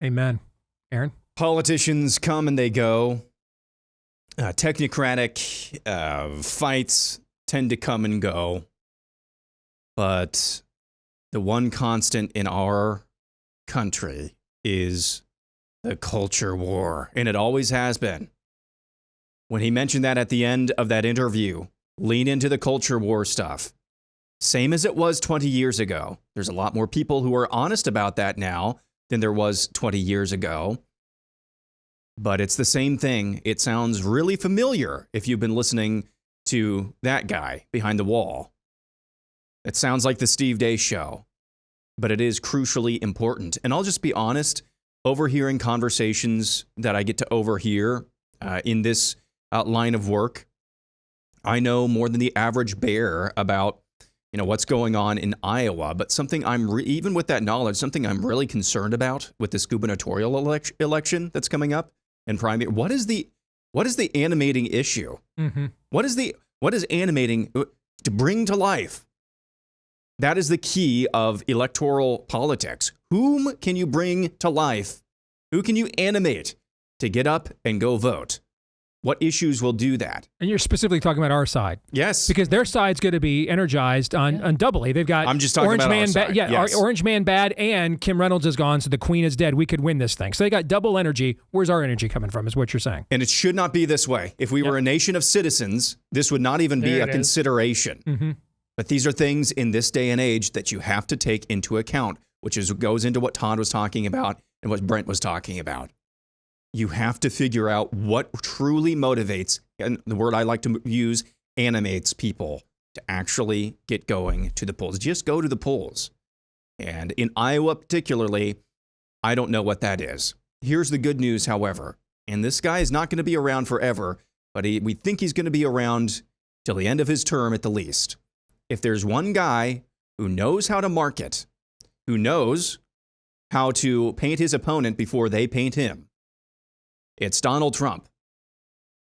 Amen. Aaron? Politicians come and they go. Technocratic fights tend to come and go. But the one constant in our country is the culture war, and it always has been. When he mentioned that at the end of that interview, lean into the culture war stuff. Same as it was 20 years ago. There's a lot more people who are honest about that now than there was 20 years ago. But it's the same thing. It sounds really familiar if you've been listening to that guy behind the wall. It sounds like the Steve Deace Show, but it is crucially important. And I'll just be honest, overhearing conversations that I get to overhear in this line of work, I know more than the average bear about what's going on in Iowa. But something even with that knowledge, something I'm really concerned about with this gubernatorial election that's coming up in primary. What is the animating issue? Mm-hmm. What is animating to bring to life? That is the key of electoral politics. Whom can you bring to life? Who can you animate to get up and go vote? What issues will do that? And you're specifically talking about our side. Yes. Because their side's going to be energized on doubly. They've got I'm just talking Orange about Man our side. Yes. Orange Man bad, and Kim Reynolds is gone, so the Queen is dead. We could win this thing. So they got double energy. Where's our energy coming from is what you're saying. And it should not be this way. If we were a nation of citizens, this would not even be a consideration. Mm-hmm. But these are things in this day and age that you have to take into account, which goes into what Todd was talking about and what Brent was talking about. You have to figure out what truly motivates, and the word I like to use, animates people to actually get going to the polls. Just go to the polls. And in Iowa particularly, I don't know what that is. Here's the good news, however, and this guy is not going to be around forever, but we think he's going to be around till the end of his term at the least. If there's one guy who knows how to market, who knows how to paint his opponent before they paint him, it's Donald Trump.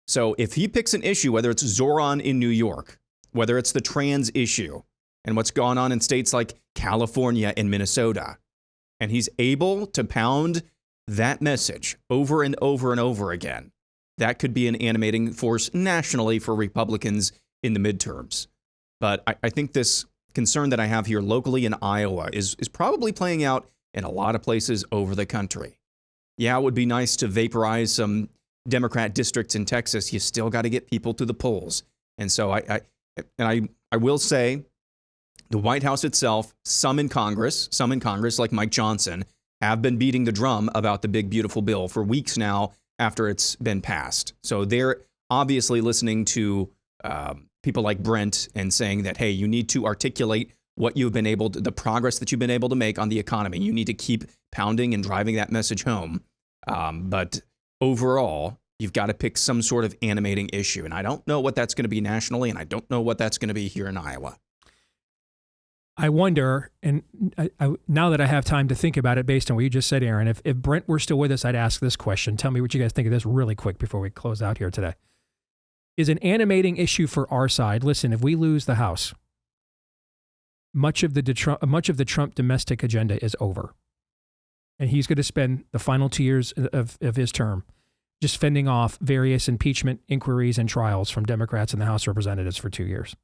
So if he picks an issue, whether it's Zoran in New York, whether it's the trans issue, and what's gone on in states like California and Minnesota, and he's able to pound that message over and over and over again, that could be an animating force nationally for Republicans in the midterms. But I think this concern that I have here locally in Iowa is probably playing out in a lot of places over the country. Yeah, it would be nice to vaporize some Democrat districts in Texas. You still got to get people to the polls. And so I will say the White House itself, some in Congress like Mike Johnson, have been beating the drum about the big, beautiful bill for weeks now after it's been passed. So they're obviously listening to people like Brent and saying that, hey, you need to articulate what you've been able to, the progress that you've been able to make on the economy. You need to keep pounding and driving that message home. But overall, you've got to pick some sort of animating issue. And I don't know what that's going to be nationally, and I don't know what that's going to be here in Iowa. I wonder, and now that I have time to think about it based on what you just said, Aaron, if Brent were still with us, I'd ask this question. Tell me what you guys think of this really quick before we close out here today. Is an animating issue for our side, listen, if we lose the House, much of the Trump domestic agenda is over. And he's going to spend the final 2 years of his term just fending off various impeachment inquiries and trials from Democrats in the House of Representatives for 2 years.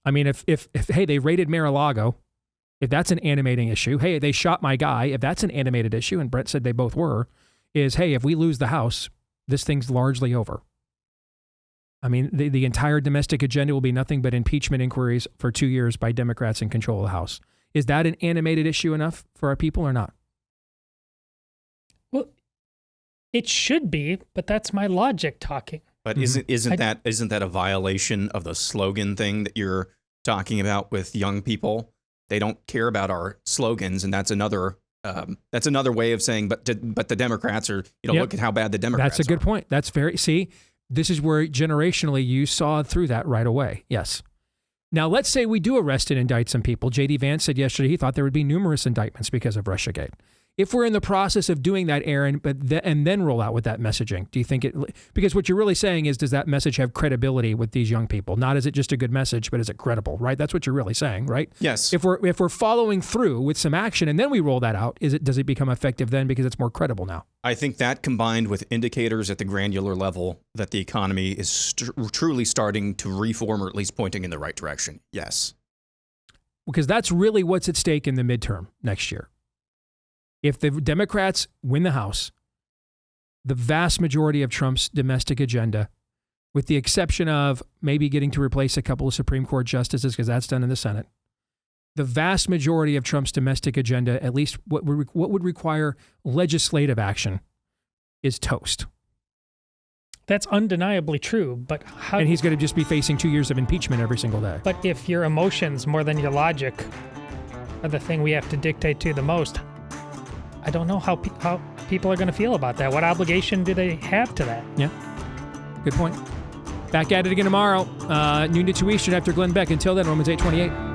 I mean, if hey, they raided Mar-a-Lago, if that's an animating issue, hey, they shot my guy, if that's an animated issue, and Brent said they both were, is, hey, if we lose the House, this thing's largely over. I mean, the entire domestic agenda will be nothing but impeachment inquiries for 2 years by Democrats in control of the House. Is that an animated issue enough for our people or not? Well, it should be, but that's my logic talking. But isn't that a violation of the slogan thing that you're talking about with young people? They don't care about our slogans, and that's another way of saying. But the Democrats are, look at how bad the Democrats are. That's a good point. That's see, this is where generationally you saw through that right away. Yes. Now let's say we do arrest and indict some people. J.D. Vance said yesterday he thought there would be numerous indictments because of Russiagate. If we're in the process of doing that, Aaron, and then roll out with that messaging, do you think because what you're really saying is, does that message have credibility with these young people? Not is it just a good message, but is it credible, right? That's what you're really saying, right? Yes. If we're following through with some action and then we roll that out, does it become effective then because it's more credible now? I think that combined with indicators at the granular level that the economy is truly starting to reform, or at least pointing in the right direction. Yes. Because that's really what's at stake in the midterm next year. If the Democrats win the House, the vast majority of Trump's domestic agenda, with the exception of maybe getting to replace a couple of Supreme Court justices, because that's done in the Senate, the vast majority of Trump's domestic agenda, at least what would require legislative action, is toast. That's undeniably true, but how... And he's going to just be facing 2 years of impeachment every single day. But if your emotions, more than your logic, are the thing we have to dictate to the most, I don't know how people are going to feel about that. What obligation do they have to that? Yeah, good point. Back at it again tomorrow, noon to 2 Eastern after Glenn Beck. Until then, Romans 8:28.